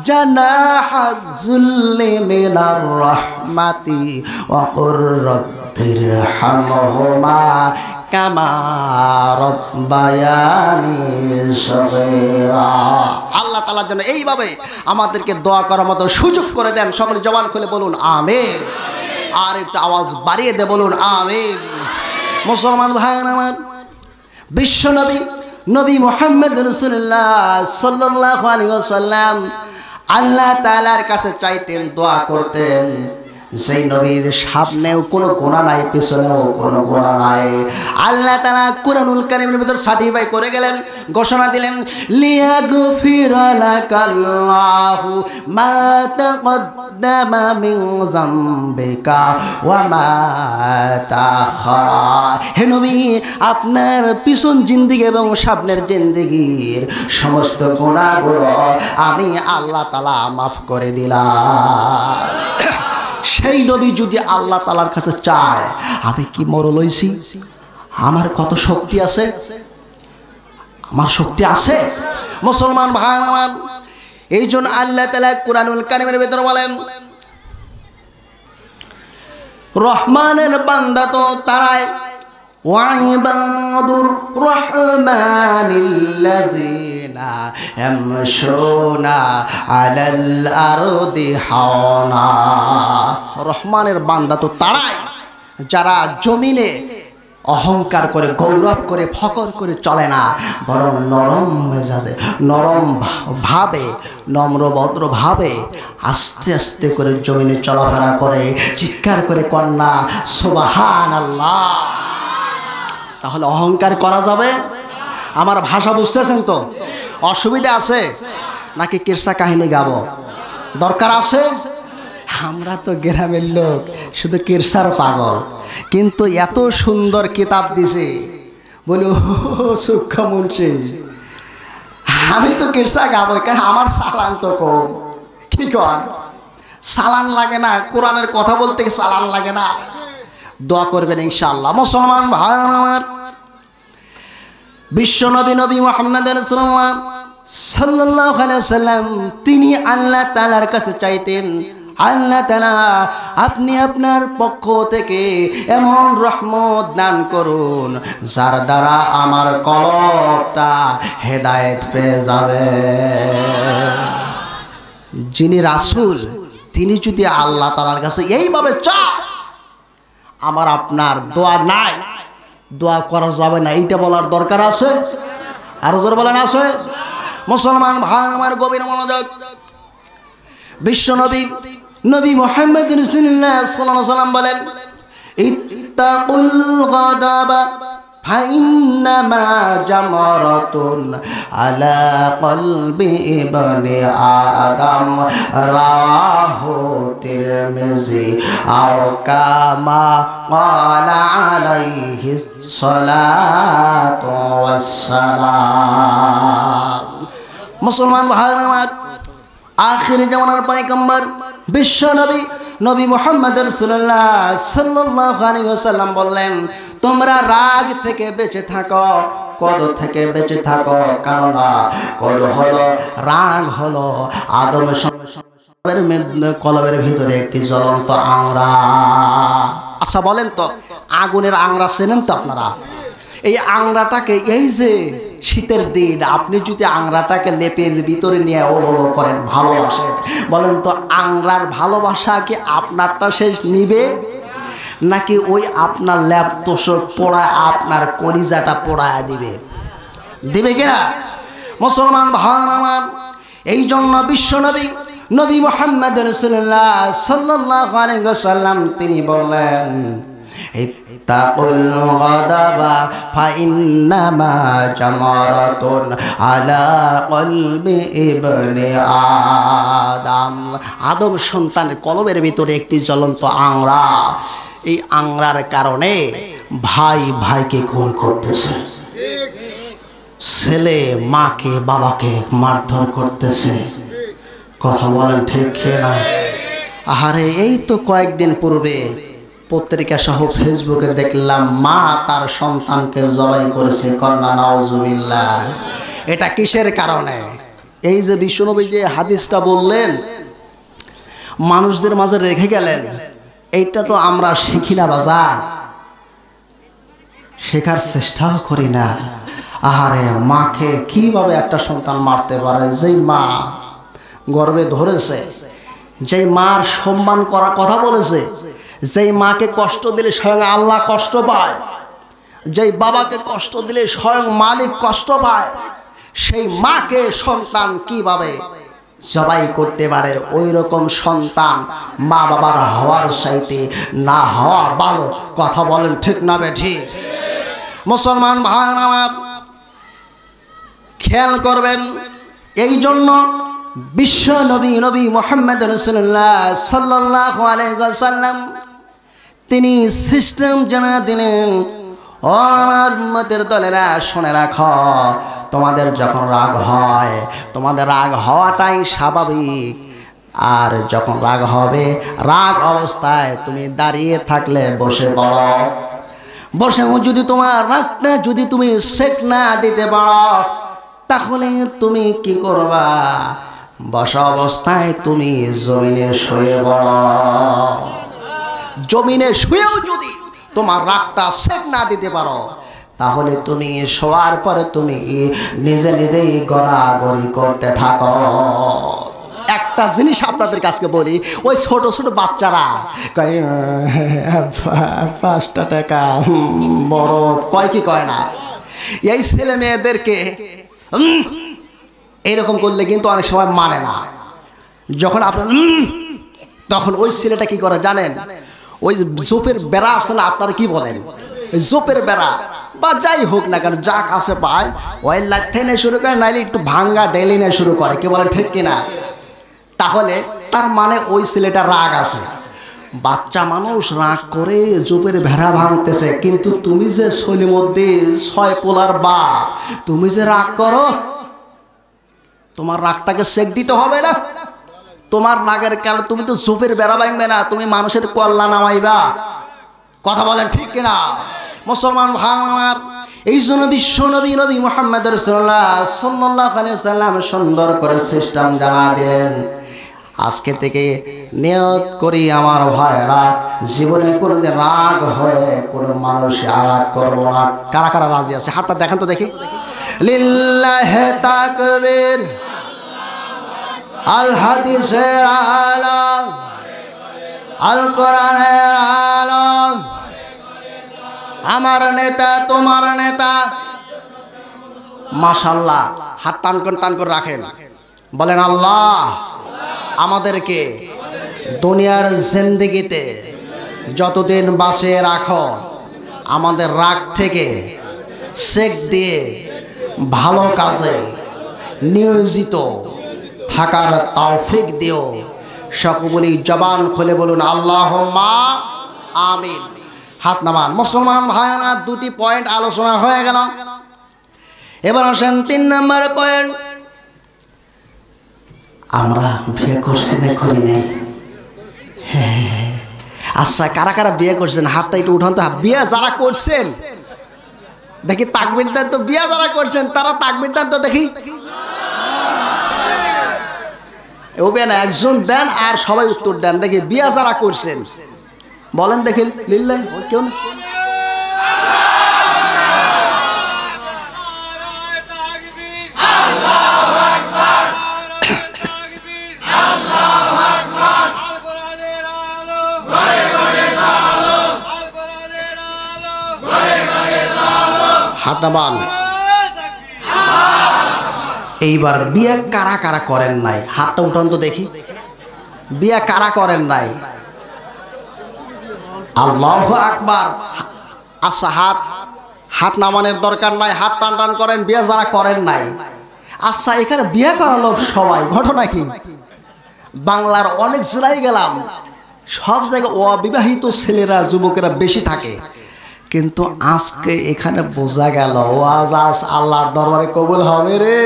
জানাহাজ যুল্লি মিনার রাহমাতি ওয়া কুর রব্বিরহামহুমা কামা রব্বায়ানি সগীরা। আল্লাহ তাআলার জন্য এইভাবে আমাদেরকে দোয়া করার মতো সুযোগ করে দেন। সকলে জবান খুলে বলুন আমিন। আর একটু আওয়াজ বাড়িয়ে দে বলুন আমিন। মুসলমান ভাইরা আমার, বিশ্ব নবী নবী মুহাম্মদ রাসূলুল্লাহ সাল্লাল্লাহু আলাইহি ওয়াসাল্লাম আল্লাহ তাআলার কাছে চাইতেন, দোয়া করতেন, সেই নবীর সামনেও কোনো গুনাহ নাই, পিছনেও কোনো গুনাহ নাই। আল্লাহ তাআলা কুরআনুল কারীমের ভিতর সার্টিফাই করে গেলেন, ঘোষণা দিলেন, লিয়াগফিরা লাকাল্লাহু মা তাকদ্দামা মিন যামবিকা ওয়া মা তাখারা। হে নবী, আপনার পিছন জিন্দেগি এবং সামনের জিন্দেগির সমস্ত গুনাহগুলো আমি আল্লাহ তাআলা মাফ করে দিলাম। সেই নবী যদি আল্লাহ তাআলার কাছে চায়, আমি কি মরল হইছি? আমার কত শক্তি আছে? আমার শক্তি আছে? মুসলমান ভাই আমার, এই জন্য আল্লাহ তাআলা কুরআনুল কারীমের ভিতরে বলেন, রহমানের বান্দা তো তারাই وعباد الرحمن الذين يمشون على الأرض حونا রহমানের বান্দা তো তারাই যারা জমিনে অহংকার করে গৌরব করে ফকর করে চলে না, বরং নরম মেজাজে নরম ভাবে নম্রভদ্র ভাবে আস্তে আস্তে করে জমিনে চলাফেরা করে, চিৎকার করে কন্যা সুবহানাল্লাহ। তাহলে অহংকার করা যাবে? আমার ভাষা বুঝতেছেন তো? অসুবিধা আছে নাকি কিরসা কাহিনী গাবো? দরকার আছে? আমরা তো গ্রামের লোক, শুধু কিরসার পাগল, কিন্তু এত সুন্দর কিতাব দিছে বলে সূক্ষ্ম মুন্সি, আমি তো কিরসা গাবো, কেন আমার চালান তো কম। কি কর, চালান লাগে না? কোরআনের কথা বলতে চালান লাগে না? দোয়া করবেন ইনশাআল্লাহ। মুসলমান ভাই আমার, বিশ্ব নবী নবী মুহাম্মদ সাল্লাল্লাহু আলাইহি ওয়াসাল্লাম তিনি আল্লাহ তাআলার কাছে চাইতেন, আল্লাহ তাআলা আপনি আপনার পক্ষ থেকে এমন রহমত দান করুন যার দ্বারা আমার কলবটা হেদায়েত পেয়ে যাবে। যিনি রাসূল তিনি যদি আল্লাহ তাআলার কাছে এইভাবে চায়, আমার আপনার দোয়া নাই, দোয়া করা যাবে না, এইটা বলার দরকার আছে? আরো জোর বলেন আছে? মুসলমান ভাই আমার, গভীর মনোযোগ। বিশ্ব নবী নবী মুহাম্মদ রাসূলুল্লাহ সাল্লাল্লাহু আলাইহি ওয়াসাল্লাম বলেন, ইত্তাকুল গাদাবা ফাইন্নামা জামারাতুন আলা কলবি ইবনে আদম রাহু তিরমিজি আও কামা ক্বালা আলাইহিস সালাতু ওয়াসসালাম। মুসলমান ভাই আমার, আখিরি জামানার পয়গম্বর বিশ্ব নবী নবী মুহাম্মদ রাসূলুল্লাহ সাল্লাল্লাহু আলাইহি ওয়াসাল্লাম বললেন, তোমরা রাগ থেকে বেঁচে থাকো, ক্রোধ থেকে বেঁচে থাকো, কেননা ক্রোধ হলো, রাগ হলো আদমের কলবের ভিতরে একটি জ্বলন্ত আংরা। আচ্ছা বলেন তো, আগুনের আংরা চেনেন তো আপনারা? এই আংরাটাকে, এই যে শীতের দিন আপনি যদি আংরাটাকে লেপের ভিতরে নিয়ে ওলো করেন, ভালোবাসেন, বলেন তো আংরার ভালোবাসা কি আপনারটা শেষ নিবে, নাকি ওই আপনার ল্যাপ তোষক পোড়ায় আপনার কলিজাটা পোড়ায় দিবে? দিবে কিনা? মুসলমান ভাই আমার, এই জন্য বিশ্বনবী নবী মুহাম্মদ রাসূলুল্লাহ সাল্লাল্লাহু আলাইহি ওয়াসাল্লাম তিনি বললেন, ইত্তাকুল গাদাবা ফাইন্নামা জামারাতুন আলা কলবি ইবনে আদম। আদম সন্তানের কলবের ভিতরে একটি জ্বলন্ত আংরা, এই আংরার কারণে ভাই ভাইকে খুন করতেছে, ছেলে মাকে বাবাকে মারধর করতেছে। কথা বলেন ঠিক না? আরে এই তো কয়েকদিন পূর্বে পত্রিকা সহ ফেসবুকে দেখলাম মা তার সন্তানকে জবাই করেছে। কন্যা নাউজুবিল্লাহ। এটা কিসের কারণে? এই যে বিশ্বনবী যে হাদিসটা বললেন, মানুষদের মাঝে রেখে গেলেন, এইটা তো আমরা শিখি না বাজার, শেখার চেষ্টাও করি না। আহারে, মাকে কিভাবে একটা সন্তান মারতে পারে? যেই মা গর্ভে ধরেছে, যেই মার সম্মান করার কথা বলেছে, যেই মাকে কষ্ট দিলে স্বয়ং আল্লাহ কষ্ট পায়, যেই বাবাকে কষ্ট দিলে স্বয়ং মালিক কষ্ট পায়, সেই মাকে সন্তান কিভাবে জবাই করতে পারে? ওই রকম সন্তান মা বাবার হওয়ার চাইতে না হওয়া ভালো। কথা বলেন ঠিক না বেঠিক? মুসলমান ভাই আমার, খেয়াল করবেন। এই জন্য বিশ্ব নবী নবী মুহাম্মদ রাসূলুল্লাহ সাল্লাল্লাহু আলাইহি ওয়াসাল্লাম তিনি সিস্টেম জানা দিলেন, ও আমার উম্মতের দলেরা শুনে রাখো, তোমাদের যখন রাগ হয়, তোমাদের রাগ হওয়াটাই স্বাভাবিক। আর যখন রাগ হবে, রাগ অবস্থায় তুমি দাঁড়িয়ে থাকলে বসে পড়ো। বসে যদি তোমার রাগটা যদি তুমি শেক না দিতে পারো, তাহলে তুমি কি করবা? বসা অবস্থায় তুমি জমিনে শুয়ে পড়ো। জমিনে শুয়েও যদি তোমার রাগটা সেক না দিতে পারো, তাহলে তুমি শোয়ার পরে তুমি নিজে নিজেই গড়াগড়ি করতে থাকো। একটা জিনিস আপনাদের কাছে বলি, ওই ছোট ছোট বাচ্চারা কয় 5টা টাকা বড় কয় কি কয় না, এই ছেলে মেয়েদেরকে এইরকম করলে কিন্তু অনেক সময় মানে না। যখন আপনার তখন ওই ছেলেটা কি করে জানেন, ওই জোপের বেড়া আছে না, আপনারা কি বলেন, জোপের বেড়া বা যাই হোক না কেন, যা কাছে পায় ওই লাগতে নিয়ে শুরু করে, নাইলে একটু ভাঙ্গা ডেলি নিয়ে শুরু করে, কি বলেন ঠিক কিনা? তাহলে তার মানে ওই ছেলেটা রাগ আছে। বাচ্চা মানুষ রাগ করে জোপের ভেড়া ভাঙতেছে, কিন্তু তুমি যে শৈলী মধ্যে 6 পোলার বাপ, তুমি যে রাগ করো, তোমার রাগটাকে সেক দিতে হবে না? তোমার রাগের কারণে তুমি তো জোপের বেড়া ভাঙবে না, তুমি মানুষের কল্যাণ নামাইবা। কথা বলেন ঠিক কিনা? মুসলমান ভাই আমার, এই জন্য বিশ্ব নবী নবী মুহাম্মদ রাসূলুল্লাহ সাল্লাল্লাহু আলাইহি ওয়াসাল্লাম সুন্দর করে সিস্টেম জানা দিলেন। আজকে থেকে নিয়ত করি আমার ভাইরা, জীবনে কোনোদিন রাগ হয়ে কোনো মানুষে আঘাত করবো না। কারা কারা রাজি আছে হাতটা দেখান তো দেখি। লিল্লাহি তাকবীর, আল হাদিসের আলো, আল কোরআনের আলো, আমার নেতা তোমার নেতা। মাশাআল্লাহ, হাত টান করে রাখেন, বলেন আল্লাহ আমাদেরকে দুনিয়ার জিন্দেগিতে যতদিন বাঁচিয়ে রাখো, আমাদের রাগ থেকে সেক দিয়ে ভালো কাজে নিয়োজিত থাকার তৌফিক দিও। সকলে জবান খুলে বলুন আল্লাহুম্মা আমিন। হাত নামান। মুসলমান ভাইরা, 2টি পয়েন্ট আলোচনা হয়ে গেল, এবার আসেন 3 নম্বর পয়েন্ট। আমরা বিয়ে করছি না করি নাই? হ্যাঁ, আচ্ছা কারা কারা বিয়ে করছেন হাতটা একটু উঠান তো। বিয়ে যারা করছেন দেখি তাকবীর দেন তো। বিয়ে যারা করছেন তারা তাকবীর দেন তো দেখি। ওবে না, একজন দেন আর সবাই উত্তর দেন দেখি। বিয়ে যারা করছেন বলেন দেখি। লিল্লাহি কেউ না? হাতাবান। এইবার বিয়ে কারা কারা করেন নাই হাতটা উঠান তো দেখি। বিয়ে কারা করেন নাই? আল্লাহু আকবার। আচ্ছা, হাত নামানোর দরকার নাই, হাত টান টান করেন বিয়ে যারা করেন নাই। আচ্ছা, এখানে বিয়ে করা লোক সবাই, ঘটনা কি? বাংলার অনেক জেলায় গেলাম, সব জায়গায় অবিবাহিত ছেলেরা যুবকেরা বেশি থাকে, কিন্তু আজকে এখানে বোঝা গেল ওয়াজ আল্লাহর দরবারে কবুল হবে রে।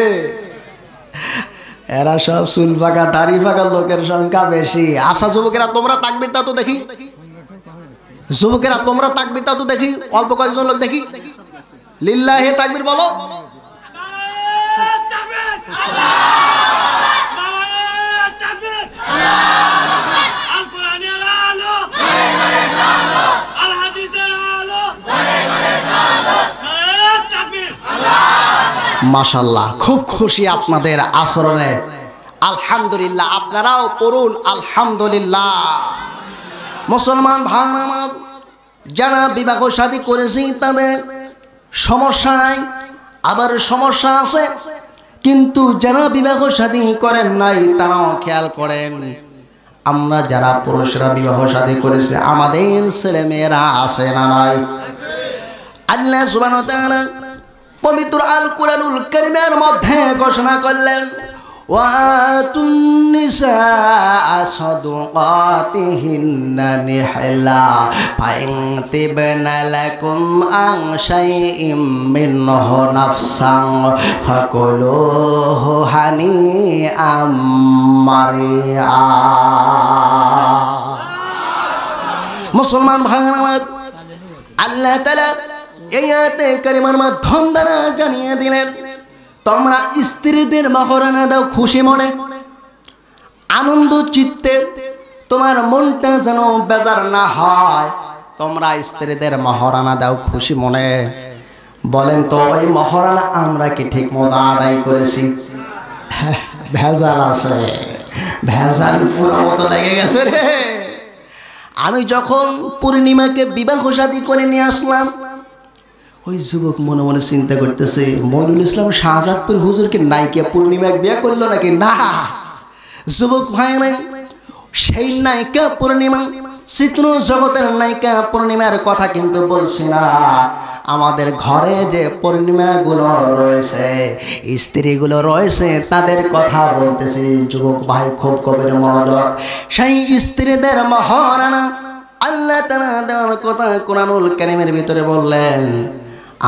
এরা সব চুল ফাঁকা দাড়ি ফাঁকা লোকের সংখ্যা বেশি। আচ্ছা যুবকেরা তোমরা তাকবীর দাও তো দেখি। যুবকেরা তোমরা তাকবীর দাও তো দেখি। অল্প কয়েকজন লোক দেখি। লিল্লাহি তাকবীর বলো। মাশাআল্লাহ, খুব খুশি আপনাদের আচরণে। আলহামদুলিল্লাহ, আপনারাও পড়ুন আলহামদুলিল্লাহ। মুসলমান ভাই আমার, যারা বিবাহ শাদী করেছি তাদের সমস্যা নাই, আবার সমস্যা আছে, কিন্তু যারা বিবাহ শাদী করেন নাই তারাও খেয়াল করেন। আমরা যারা পুরুষরা বিবাহ শাদী করেছে, আমাদের ছেলে মেয়েরা আছে না নাই? আল্লাহ সুবহানাহু ওয়া তাআলা পবিত্র আল কুরআনুল কারীমের মধ্যে ঘোষণা করলেন, ওয়াতুন নিসা সাদুকাতিহিন্না নিহলা ফাইন তিবনা লাকুম আন শাইইম মিনহু নাফসান ফাকুলুহু হানিআম মারিআ। মুসলমান ভাইরা, আল্লাহ তাআলা এই আয়াতে কারিমার মাধ্যম দ্বারা জানিয়ে দিলেন, তোমরা স্ত্রীদের মহরানা দাও খুশি মনে, আনন্দ চিত্তে, তোমার মনটা যেন বেজার না হয়। তোমরা স্ত্রীদের মহারানা দাও খুশি মনে। বলেন তো ওই মহারানা আমরা কি ঠিক মতো আদায় করেছি? ভেজাল আছে, ভেজাল পুরো মতো লেগে গেছে রে। আমি যখন পূর্ণিমাকে বিবাহ শাদী করে নিয়ে আসলাম, ওই যুবক মনে মনে চিন্তা করতেছে, মইনুল ইসলাম শাহজাদপুর হুজুরকে নায়িকা পূর্ণিমা বিয়ে করলো নাকি? না, যুবক ভাই নাই, সেই নায়িকা পূর্ণিমা, চিত্র জগতের নায়িকা পূর্ণিমার কথা কিন্তু বলছি না। আমাদের ঘরে যে পূর্ণিমাগুলো রয়েছে, স্ত্রীগুলো রয়েছে, তাদের কথা বলতেছি যুবক ভাই, খুব গভীর মনোযোগ। সেই স্ত্রীদের মহারানা আল্লাহ তাআলা দেওয়ার কথা কোরআনুল কারীমের ভিতরে বললেন,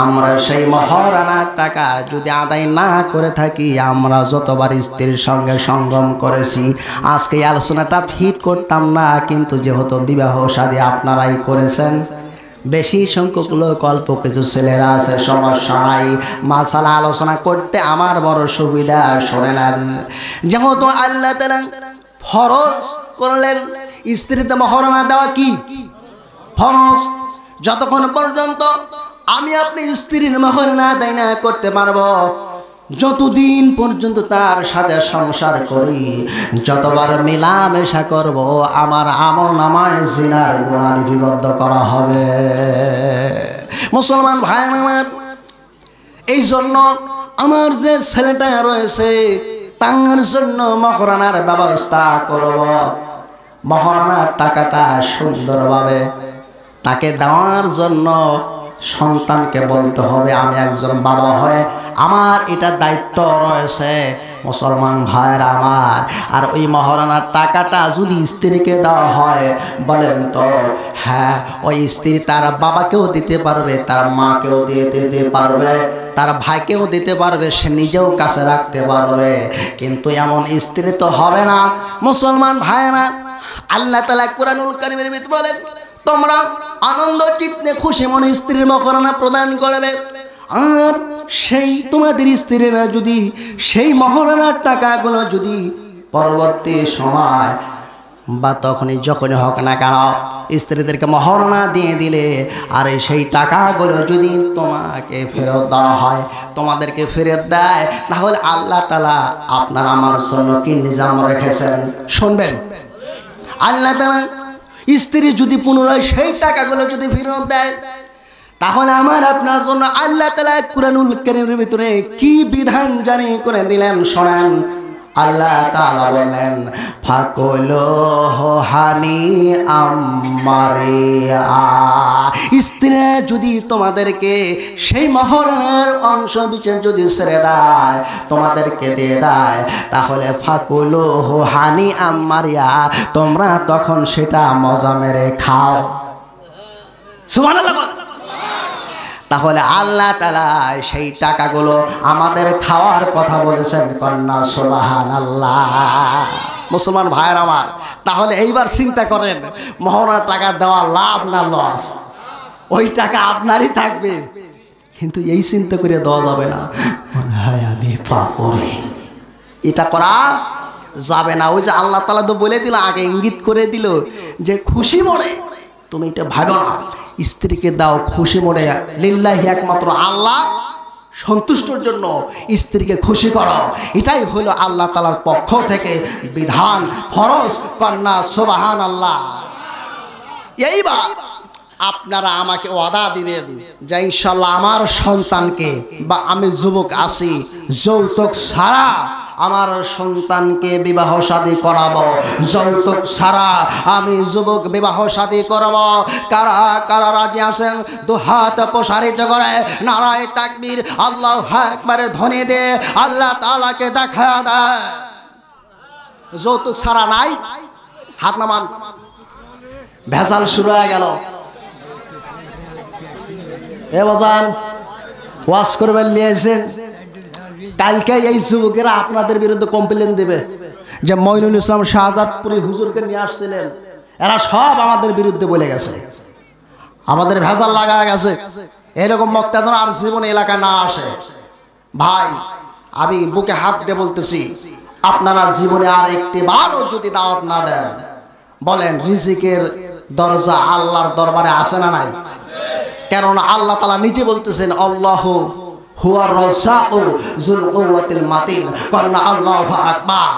আমরা সেই মহারানার টাকা যদি আদায় না করে থাকি, আমরা যতবার স্ত্রীর সঙ্গে সঙ্গম করেছি, আজকে এই আলোচনাটা ফিট করতাম না, কিন্তু যেহেতু বিবাহ শাদী আপনারাই করেছেন, বেশি সংখ্যক লোক, অল্প কিছু ছেলেরা আছে, সমস্যা নাই, মাসালা আলোচনা করতে আমার বড় সুবিধা। শোনে নেন, যেহেতু আল্লাহ তাআলা ফরজ করলেন স্ত্রীতে মহারানা দেওয়া কি ফরজ, যতক্ষণ পর্যন্ত আমি আপনি স্ত্রীর মহারানা আদায় না করতে পারবো, যতদিন পর্যন্ত তার সাথে সংসার করি, যতবার মেলামেশা করব, আমার আমল নামায় জিনার গুনাহ লিপিবদ্ধ করা হবে। মুসলমান ভাই আমার, এই জন্য আমার যে ছেলেটা রয়েছে তার জন্য মহারানার ব্যবস্থা করব। মহারানার টাকাটা সুন্দরভাবে তাকে দেওয়ার জন্য সন্তানকে বলতে হবে, আমি একজন বাবা হয়ে আমার এটা দায়িত্ব রয়েছে। মুসলমান ভাইয়ের আমার, আর ওই মহারানার টাকাটা যদি স্ত্রীকে দেওয়া হয়, বলেন তো, হ্যাঁ, ওই স্ত্রী তার বাবাকেও দিতে পারবে, তার মাকেও দিয়ে দিতে পারবে, তার ভাইকেও দিতে পারবে, সে নিজেও কাছে রাখতে পারবে। কিন্তু এমন স্ত্রী তো হবে না। মুসলমান ভাইয়েরা, আল্লাহ তাআলা কোরআনুল কারীমের ভিতরে বলেন, তোমরা আনন্দ চিত্তে খুশি মনে স্ত্রীর মহারানা প্রদান করবে, আর সেই তোমাদের স্ত্রীরা যদি সেই মহারানার টাকাগুলো যদি পরবর্তী সময় বা যখনই হোক না কেন স্ত্রীদেরকে মহারানা দিয়ে দিলে, আর সেই টাকাগুলো যদি তোমাকে ফেরত দেওয়া হয়, তোমাদেরকে ফেরত দেয়, তাহলে আল্লাহ তাআলা আপনার আমার জন্য কি নিজাম রেখেছেন শুনবেন। আল্লাহ তাআলা স্ত্রী যদি পুনরায় সেই টাকাগুলো যদি ফেরত দেয়, তাহলে আমার আপনার জন্য আল্লাহ তাআলা কুরআনুল কারীমের ভিতরে কি বিধান জারি করে দিলেন শোনেন। আল্লাহ তাআলা বলেন, ফাকুলুহু হানিআম মারিয়া, স্ত্রী যদি তোমাদেরকে সেই মহারানার অংশ বিশেষ যদি ছেড়ে দেয়, তোমাদেরকে দিয়ে দেয়, তাহলে ফাকুলুহু হানিআম মারিয়া, তোমরা তখন সেটা মজা মেরে খাও। সুবহানাল্লাহ। তাহলে আল্লাহ তাআলা সেই টাকাগুলো আমাদের খাওয়ার কথা বলেছেন, কন্যা সুবহানাল্লাহ। মুসলমান ভাইয়ের আমার, তাহলে এইবার চিন্তা করেন, মহারানার টাকা দেওয়া লাভ না লস? ওই টাকা আপনারই থাকবে, কিন্তু এই চিন্তা করে দেওয়া যাবে না, হায় আমি পাবো, এটা করা যাবে না। ওই যে আল্লাহ তাআলা তো বলে দিল, আগে ইঙ্গিত করে দিল যে খুশি মনে তুমি এটা ভাবো না, স্ত্রীকে দাও খুশি মনে, লিল্লাহি, একমাত্র আল্লাহ সন্তুষ্টর জন্য স্ত্রীকে খুশি করো, এটাই হলো আল্লাহ তাআলার পক্ষ থেকে বিধান, ফরজ, কন্যা সুবহানাল্লাহ। এইবার আপনারা আমাকে ওয়াদা দিবেন যে ইনশাআল্লাহ আমার সন্তানকে, বা আমি যুবক আছি, যৌতুক ছাড়া আমার সন্তানকে বিবাহ শাদী করাবো, যৌতুক ছাড়া আমি যুবক বিবাহ শাদী করব। কারা কারা রাজি আছেন দু হাত প্রসারিত করে নারায়ে তাকবীর, আল্লাহু আকবার ধ্বনি দে আল্লাহ তাআলাকে দেখা দেয়। যৌতুক ছাড়া নাই, হাত নামান। ভেজাল শুরু হয়ে গেল। এ বাজান, ওয়াজ করবেন নিয়েছেন, কালকে এই যুবকেরা আপনাদের বিরুদ্ধে কমপ্লেন দেবে যে মইনুল ইসলাম শাহজাদপুরি হুজুরকে নিয়ে আসছিলেন, এরা সব আমাদের বিরুদ্ধে বলে গেছে, আমাদের ভেজাল লাগা গেছে। এরকম বক্তা যেন আর জীবনে এলাকায় না আসে। ভাই, আমি বুকে হাত দিয়ে বলতেছি, আপনারা জীবনে আর একটি বারও যদি দাওয়াত না দেন, বলেন রিজিকের দরজা আল্লাহর দরবারে আসে না নাই? কেননা আল্লাহ তাআলা নিজে বলতেছেন আল্লাহু হুয়ার রাজ্জাকু যুল কুওয়াতিল মাতিন, কারণ আল্লাহু আকবার।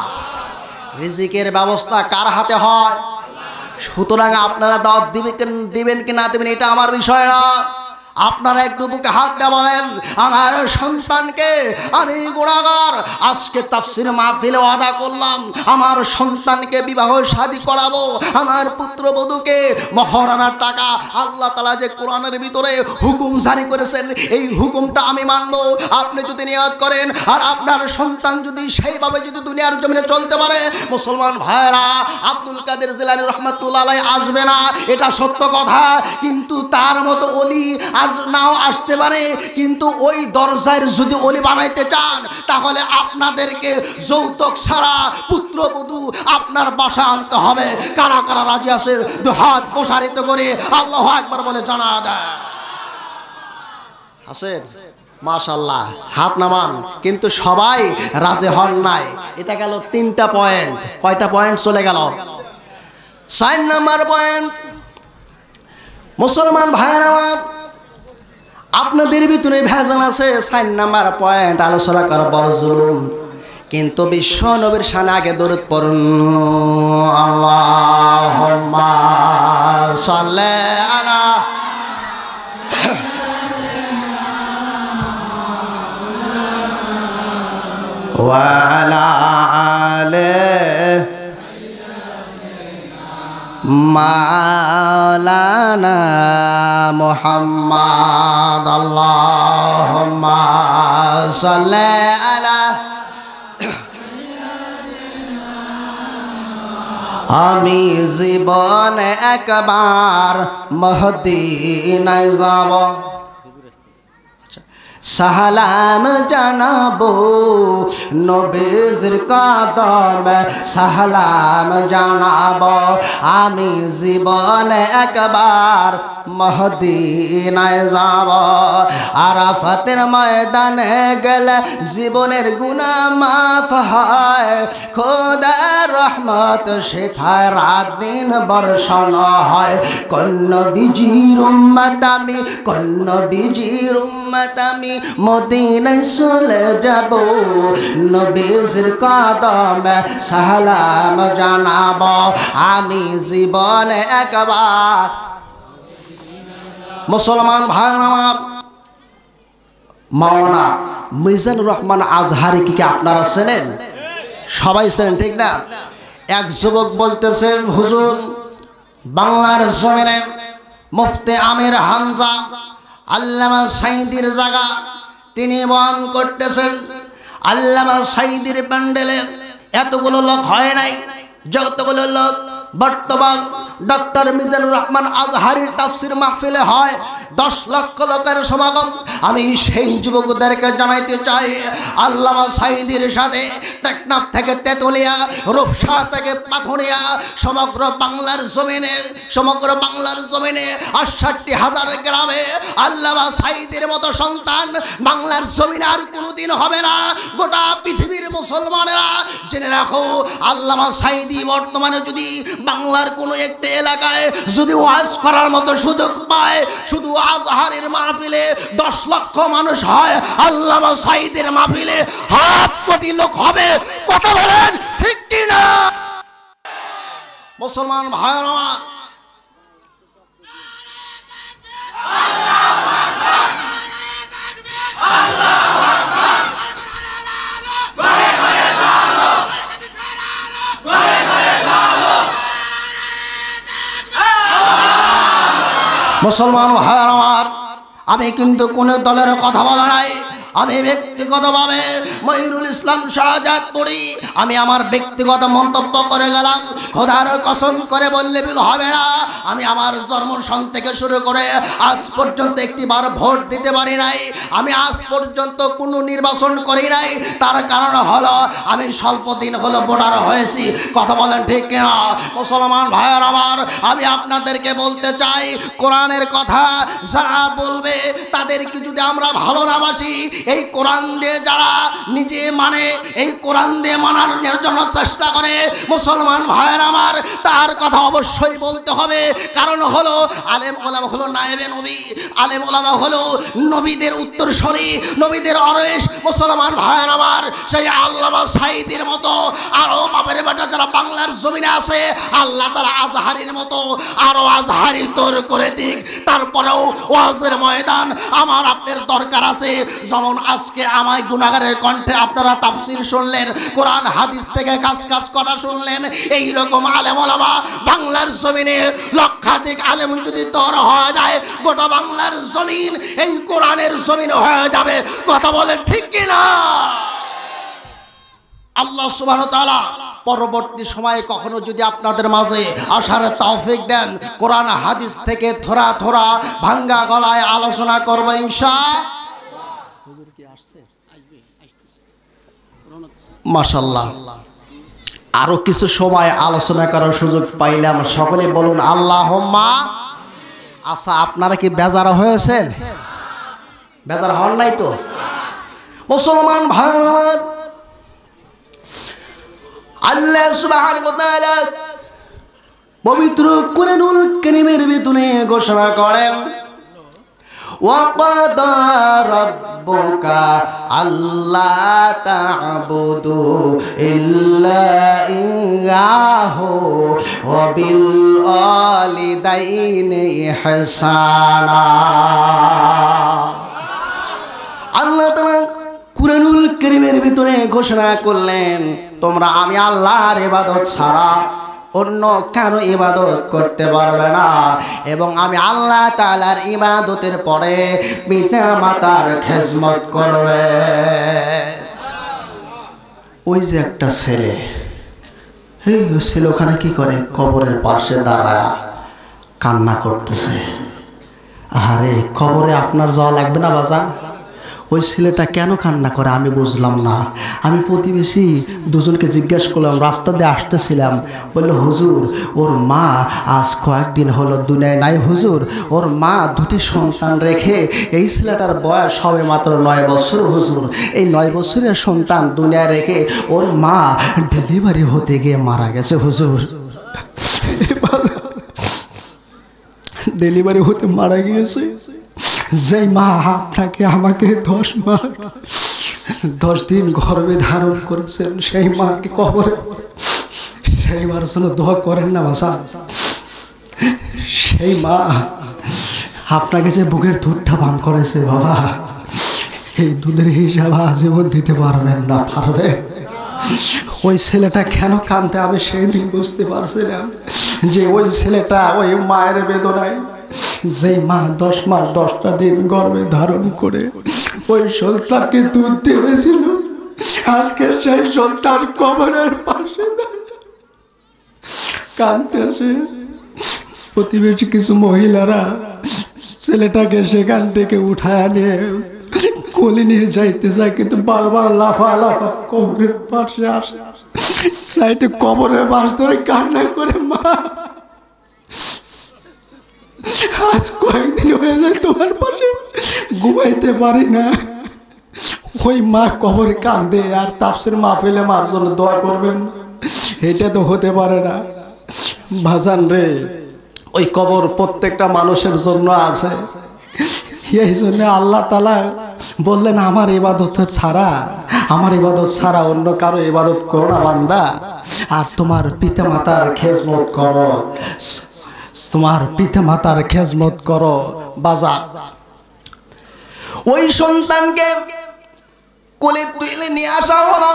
রিজিকের ব্যবস্থা কার হাতে হয়? সুতরাং আপনারা দাওয়াত দিবেন কি না দিবেন এটা আমার বিষয় না। আপনারা একটু বুকে হাত দিয়ে বলেন, আমার সন্তানকে আমি গুনাহগার, আজকে তাফসীর মাহফিলে ওয়াদা করলাম আমার সন্তানকে বিবাহ শাদী করাবো, আমার পুত্রবধূকে মহারানার টাকা আল্লাহ তাআলা যে কোরআনের ভিতরে হুকুম জারি করেছেন এই হুকুমটা আমি মানব। আপনি যদি নিয়ত করেন আর আপনার সন্তান যদি সেইভাবে যদি দুনিয়ার জমিনে চলতে পারে, মুসলমান ভাইরা, আব্দুল কাদের জিলানী রাহমাতুল্লাহ আলাইহি আসবে না, এটা সত্য কথা। কিন্তু তার মতো ওলি আজ নাও আসতে পারে, কিন্তু ওই দরজার যদি ওলি বানাইতে চান তাহলে আপনাদেরকে যৌতুক ছাড়া পুত্রবধূ আপনার বাসা আনতে হবে। কারা কারা রাজি আছে দুই হাত প্রসারিত করে আল্লাহু আকবার বলে জানা দেয়। আছেন? মাশাআল্লাহ, হাত নামান। কিন্তু সবাই রাজি হন নাই। এটা গেল 3টা পয়েন্ট। কয়টা পয়েন্ট চলে গেল? 4 নাম্বার পয়েন্ট। মুসলমান ভাইয়েরা আমার, আপনাদের ভিতরে ভেজাল আছে। 4 নাম্বার পয়েন্ট আলোচনা করা বড় জুলুম। কিন্তু বিশ্ব নবীর শানে আগে দরুদ পড়ুন, আল্লাহুম্মা সাল্লি আলা ওয়া আলা আলি মাওলানা মুহাম্মদ, আল্লাহুম্মা সাল্লি আলা। আমি জীবনে একবার মদিনায় যাব, সালাম জানাবো নবীর কদমে, সালাম জানাবো। আমি জীবনে একবার মদিনায় যাব, আরাফাতের ময়দানে গেলে জীবনের গুনাহ মাফ হয়, খোদার রহমত সেথায় রাত দিন বর্ষণ হয়। কোন নবীজির উম্মত আমি, কোন নবীজির উম্মত আমি মদিনায় চলে যাব, নবীর কদমে সালাম জানাবো। আমি জীবনে একবার। মুসলমান ভাই আমার, মাওলানা মিজানুর রহমান আজহারি কি আপনারা চেনেন? সবাই চেনেন, ঠিক না? এক যুবক বলতেছেন, হুজুর বাংলার জমিনে মুফতি আমির হামজা আল্লামা সাঈদীর জায়গা তিনি বয়ান করতেছেন। আল্লামা সাঈদীর প্যান্ডেলে এতগুলো লোক হয় নাই, যতগুলো লোক বর্তমান ডক্টর মিজানুর রহমান আজহারির তাফসীর মাহফিলে হয়, 10 লক্ষ লোকের সমাগম। আমি সেই যুবকদেরকে জানাইতে চাই, আল্লামা সাঈদীর সাথে টেকনাফ থেকে তেতুলিয়া, রূপসা থেকে পাথুরিয়া, সমগ্র বাংলার জমিনে 68,000 গ্রামে আল্লামা সাঈদীর মতো সন্তান বাংলার জমিনে আর কোনোদিন হবে না। গোটা পৃথিবীর মুসলমানেরা জেনে রাখো, আল্লামা সাঈদী বর্তমানে যদি বাংলার কোনো একটা এলাকায় যদি ওয়াজ করার মতো সুযোগ পায়, শুধু আজহারের মাহফিলে 10 লক্ষ মানুষ হয়, আল্লামা সাঈদীর মাহফিলে 1.5 কোটি লোক হবে। কথা বলেন ঠিক কি না? মুসলমান ভাইরা আমার, মুসলমান ভাইরা আমার, আমি কিন্তু কোনো দলের কথা বলা নাই। আমি ব্যক্তিগতভাবে মঈনুল ইসলাম শাহজাদ করি, আমি আমার ব্যক্তিগত মন্তব্য করে গেলাম। খোদার কসম করে বললে ভুল হবে না, আমি আমার জন্মসন থেকে শুরু করে আজ পর্যন্ত একটিবার ভোট দিতে পারি নাই। আমি আজ পর্যন্ত কোনো নির্বাচন করি নাই। তার কারণ হলো আমি স্বল্প দিন হলো ভোটার হয়েছি। কথা বলেন ঠিক কিনা? মুসলমান ভাইয়ের আমার, আমি আপনাদেরকে বলতে চাই, কোরআনের কথা যারা বলবে তাদেরকে যদি আমরা ভালো না বাসি, এই কোরআন দিয়ে যারা নিজে মানে, এই কোরআন দিয়ে মানার জন্য চেষ্টা করে, মুসলমান ভাইয়ের আমার, তার কথা অবশ্যই বলতে হবে। কারণ হলো আলেম ওলামা হলো নায়েবে নবী, আলেম ওলামা হলো নবীদের উত্তরসূরি, নবীদের ওয়ারিস। মুসলমান ভাইয়ের আমার, সেই আল্লামা সাঈদীর মতো আরো বাপের বেটা যারা বাংলার জমিনে আছে, আল্লাহ তাআলা আজহারির মতো আরো আজহারি তোর করে দিক। তারপরেও ওয়াজের ময়দান আমার আপনার দরকার আছে। যেমন আজকে আমায় গুনাহগারের কণ্ঠে আপনারা তাফসীর শুনলেন, কোরআন হাদিস থেকে কাজ কথা শুনলেন। এই রকম আলেম ওলামা বাংলার জমিনে লক্ষাধিক আলেম যদি তোর হয়ে যায়, গোটা বাংলার জমিন এই কোরআনের জমিন হয়ে যাবে। কথা বলে ঠিক কিনা? আল্লাহ সুবহানাহু ওয়া তাআলা পরবর্তী সময়ে কখনো যদি আপনাদের মাঝে আসার তৌফিক দেন, কোরআন হাদিস থেকে থোড়া থোড়া ভাঙ্গা গলায় আলোচনা করব ইনশাআল্লাহ। হুজুর কি আসছে? মাশাআল্লাহ। আরো কিছু সময় আলোচনা করার সুযোগ পাইলাম, সকলে বলুন আল্লাহুম্মা। আচ্ছা, আপনারা কি বেজার হয়েছেন? বেজার হন নাই তো? মুসলমান ভাই আমার, আল্লাহ সুবহানাহু ওয়া তাআলা পবিত্র কোরআনুল কারীমের ভিতরে ঘোষণা করেন, ওয়া ক্বাদা রাব্বুকা আল্লা তা'বুদু ইল্লা ইয়্যাহু ওয়া বিল ওয়ালিদাইনি ইহসানা। আল্লাহ তাআলা কুরআনুল কারীমের ভিতরে ঘোষণা করলেন, তোমরা আমি আল্লাহর ইবাদত ছাড়া অন্য কারো ইবাদত করতে পারবে না, এবং আমি আল্লাহ তাআলার ইবাদতের পরে পিতা মাতার খেদমত করবে। ওই যে একটা ছেলে, এই ছেলে ওখানে কি করে? কবরের পাশে দাঁড়ায় কান্না করতেছে। আরে কবরে আপনার যাওয়া লাগবে না বাজান? ওই ছেলেটা কেন কান্না করে আমি বুঝলাম না। আমি প্রতিবেশী দুজনকে জিজ্ঞেস করলাম, রাস্তা দিয়ে আসতেছিলাম, বললো হুজুর ওর মা আজ কয়েকদিন হলো দুনিয়ায় নাই হুজুর। ওর মা দুটি সন্তান রেখে, এই ছেলেটার বয়স হবে মাত্র 9 বছর হুজুর। এই 9 বছরের সন্তান দুনিয়ায় রেখে ওর মা ডেলিভারি হতে গিয়ে মারা গেছে হুজুর। ডেলিভারি হতে মারা গিয়েছে। যেই মা আপনাকে আমাকে 10 দিন গর্ভে ধারণ করেছেন, সেই মাকে কবরে, সেই মার জন্য দোয়া করেন না বাসা। সেই মা আপনাকে যে বুকের দুধটা পান করেছে বাবা, এই দুধের হিসাব আজীবন দিতে পারবেন না, পারবেন? ওই ছেলেটা কেন কাঁদতে, আমি সেই দিন বুঝতে পারছিলাম যে ওই ছেলেটা ওই মায়ের বেদনায়, যে মা 10 মাস 10টা দিন গর্ভে ধারণ করে ওই সন্তানকে দুধ দিয়েছিল, আজকে সেই সন্তান কবরের পাশে কাঁদতেছে। প্রতিবেশী কিছু মহিলারা ছেলেটাকে সেখান থেকে উঠায় নিয়ে কোলে নিয়ে যাইতে চায়, কিন্তু বারবার লাফা কবরের পাশে আসে, সাইডে কবরের পাশ ধরে কান্না করে, মা আজ কয়েকদিন হয়ে যায় তোমার পাশে ঘুমাইতে পারি না। ওই মা কবরে কান্দে, আর তাফসীর মাহফিলে মার জন্য দোয়া করবেন, এটা তো হতে পারে না ভাজান রে। ওই কবর প্রত্যেকটা মানুষের জন্য আছে। এই জন্য আল্লাহ তাআলা বললেন, আমার ইবাদত ছাড়া অন্য কারো ইবাদত করো না বান্দা, আর তোমার পিতা মাতার খেদমত করো, তোমার পিতা মাতার খেদমত করো বাজার। ওই সন্তানকে কোলে তুলে নিয়ে আসা হলো।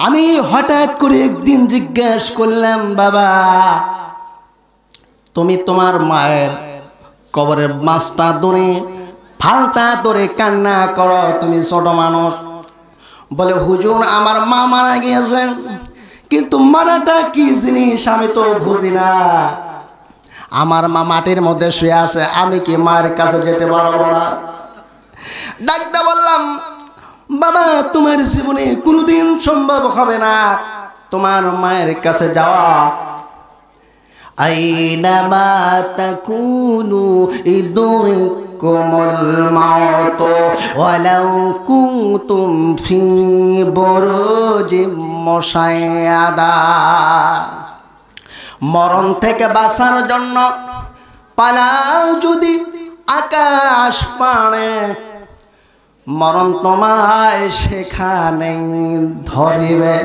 আমি হঠাৎ করে একদিন জিজ্ঞেস করলাম, বাবা তুমি তোমার মায়ের কবরের মাছটা ধরে ফালটা ধরে কান্না করো, তুমি ছোট মানুষ। বলে হুজুর আমার মা মারা গিয়েছেন, কিন্তু মারাটা কি জিনিস আমি তো বুঝি না। আমার মা মাটির মধ্যে শুয়ে আছে, আমি কি মায়ের কাছে যেতে পারবো না? ডাকতে বললাম, বাবা তোমার জীবনে কোনোদিন সম্ভব হবে না তোমার মায়ের কাছে যাওয়া। আইনামা তাকুনু ইদরিকুমুল মাউত ওয়ালাউ কুনতুম ফি বুরুজিম মুশাইয়াদা। মরণ থেকে বাঁচার জন্য পালাও যদি আকাশ পানে, মরণ তোমায় সেখানেই ধরিবে।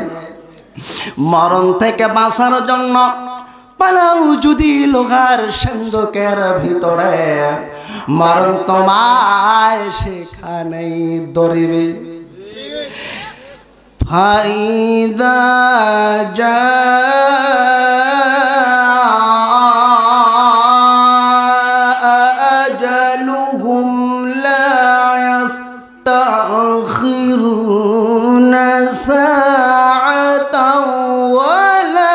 মরণ থেকে বাঁচার জন্য পালাও যদি লোহার সিন্ধুকের ভিতরে, মরণ তোমায় সেখানেই ধরিবে। ফাইদা আজালুহুম লা ইস্তাখিরুনা সাআতাও ওয়া লা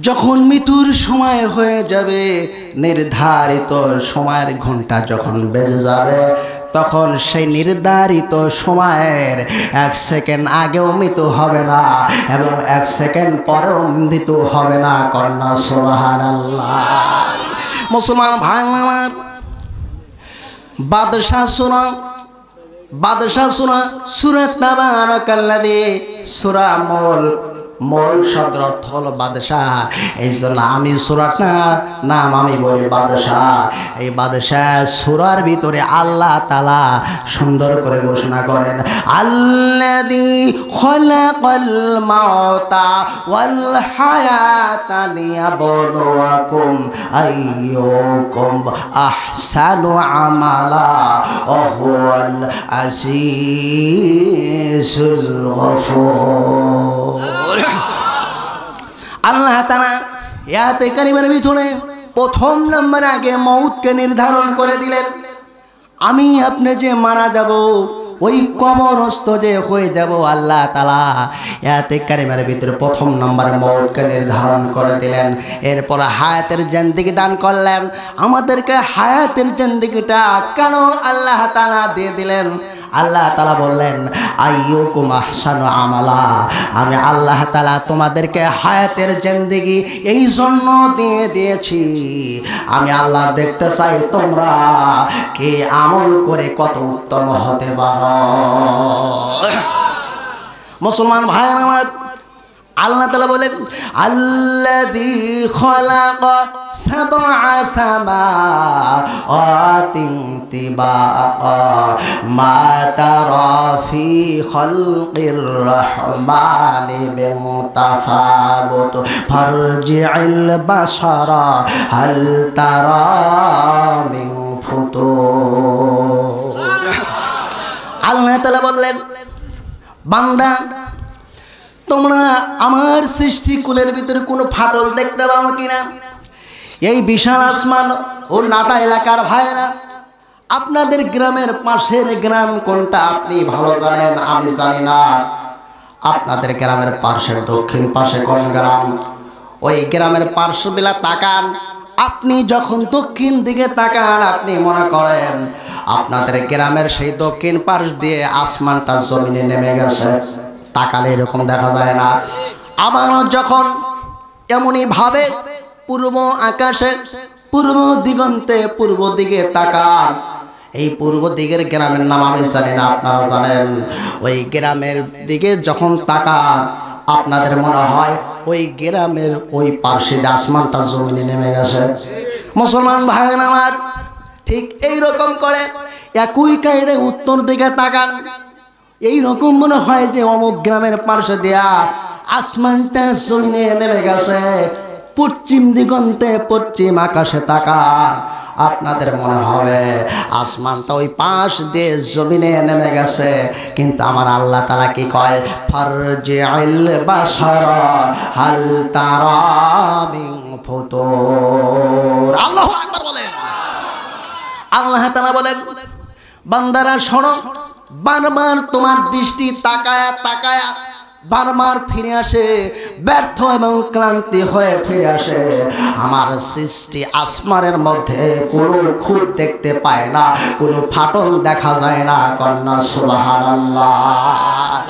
যখন মৃত্যুর সময় হয়ে যাবে, নির্ধারিত সময়ের ঘন্টা যখন বেজে যাবে, তখন সেই নির্ধারিত সময়ের 1 সেকেন্ড আগেও মৃত্যু হবে না এবং 1 সেকেন্ড পরেও মৃত্যু হবে না। কন্যা সুবহানাল্লাহ। মুসলমান ভাই আমার, বাদশাহ সূরা সূরা তাবারাকাল্লাযী, সূরা মূল শব্দের অর্থ হলো বাদশাহ। এই জন্য আমি সূরাটার নাম আমি বলি বাদশাহ। এই বাদশাহ সূরার ভিতরে আল্লাহ তাআলা সুন্দর করে ঘোষণা করেন, আল্লাযী খালাকাল মাউতা ওয়াল হায়াতা লিয়াবলুয়াকুম আইয়ুকুম আহসানু আমালা ওয়া হুয়াল আজিজুল গফুর। আল্লাহ তাআলা আয়াতে কারিমার ভিতরে প্রথম নম্বর আগে মউতকে নির্ধারণ করে দিলেন। আমি আপনি যে মারা যাব, ওই কবরস্থ যে হয়ে যাব, আল্লাহ তাআলা আয়াতে কারিমার ভিতরে প্রথম নম্বর মউতকে নির্ধারণ করে দিলেন। এরপর হায়াতের জিন্দেগি দান করলেন। আমাদেরকে হায়াতের জিন্দেগিটা কেন আল্লাহ তাআলা দিয়ে দিলেন? আল্লাহ তাআলা বললেন, আইয়ুকুম আহসানু আমালা। আমি আল্লাহ তাআলা তোমাদেরকে হায়াতের জিন্দেগি এই জন্য দিয়ে দিয়েছি, আমি আল্লাহ দেখতে চাই তোমরা কে আমল করে কত উত্তম হতে পারো। মুসলমান ভাই আমার, আল্লাহ তাআলা বলেন, আল্লাযী খালাকা সাবআ সামাওয়াতিন তিবাকা মা তারা ফি খালকির রহমানি মিন তাফাবুত ফারজি'ল বাসারা হাল তারা মিন ফুতুর। আল্লাহ তাআলা বললেন, বান্দা তোমরা আমার সৃষ্টিকুলের ভিতরে কোনো ফাটল দেখতে পাও কিনা? এই বিশাল আসমান ও নাটা এলাকার ভাইরা, আপনাদের গ্রামের পাশের গ্রাম কোনটা আপনি ভালো জানেন, আমি জানি না। আপনাদের গ্রামের পাশের দক্ষিণ পাশে কোন গ্রাম? ওই গ্রামের পার্শ্ববেলা তাকান। আপনি যখন দক্ষিণ দিকে তাকান, আপনি মনে করেন আপনাদের গ্রামের সেই দক্ষিণ পাশ দিয়ে আসমানটা জমিনে নেমে গেছে। তাকালে এরকম দেখা যায় না। আবার যখন এমনই ভাবে পূর্ব আকাশে, পূর্ব দিগন্তে, পূর্ব দিকে তাকান, এই পূর্ব দিকের গ্রামের নাম আমি জানি না, আপনারা জানেন। ওই গ্রামের দিকে যখন তাকান, আপনাদের মনে হয় ওই গ্রামের ওই পাশে আসমানটা জমিনে নেমে গেছে। মুসলমান ভাই আমার, ঠিক এইরকম করে একই কায়দায় উত্তর দিকে তাকান, এই রকম মনে হয় যে অমুক গ্রামের পাশে দেয়া আসমানটা জমিনে নেমে গেছে। পশ্চিম দিগন্তে, পশ্চিম আকাশে তাকান, আপনাদের মনে হবে আসমানটা ওই পাশ দিয়ে জমিনে নেমে গেছে। কিন্তু আমার আল্লাহ তাআলা কি কয়? ফারজি'ল বাসারা হাল তারা মিন ফুতুর। আল্লাহু আকবার বলেন। আল্লাহ তাআলা বলেন, বান্দারা শোনো, বারবার তোমার দৃষ্টি তাকায়া তাকায়া বারবার ফিরে আসে, ব্যর্থ এবং ক্লান্তি হয়ে ফিরে আসে। আমার সৃষ্টি আসমানের মধ্যে কোনো খুঁত দেখতে পায় না, কোনো ফাটল দেখা যায় না। কন্যা সুবহানাল্লাহ।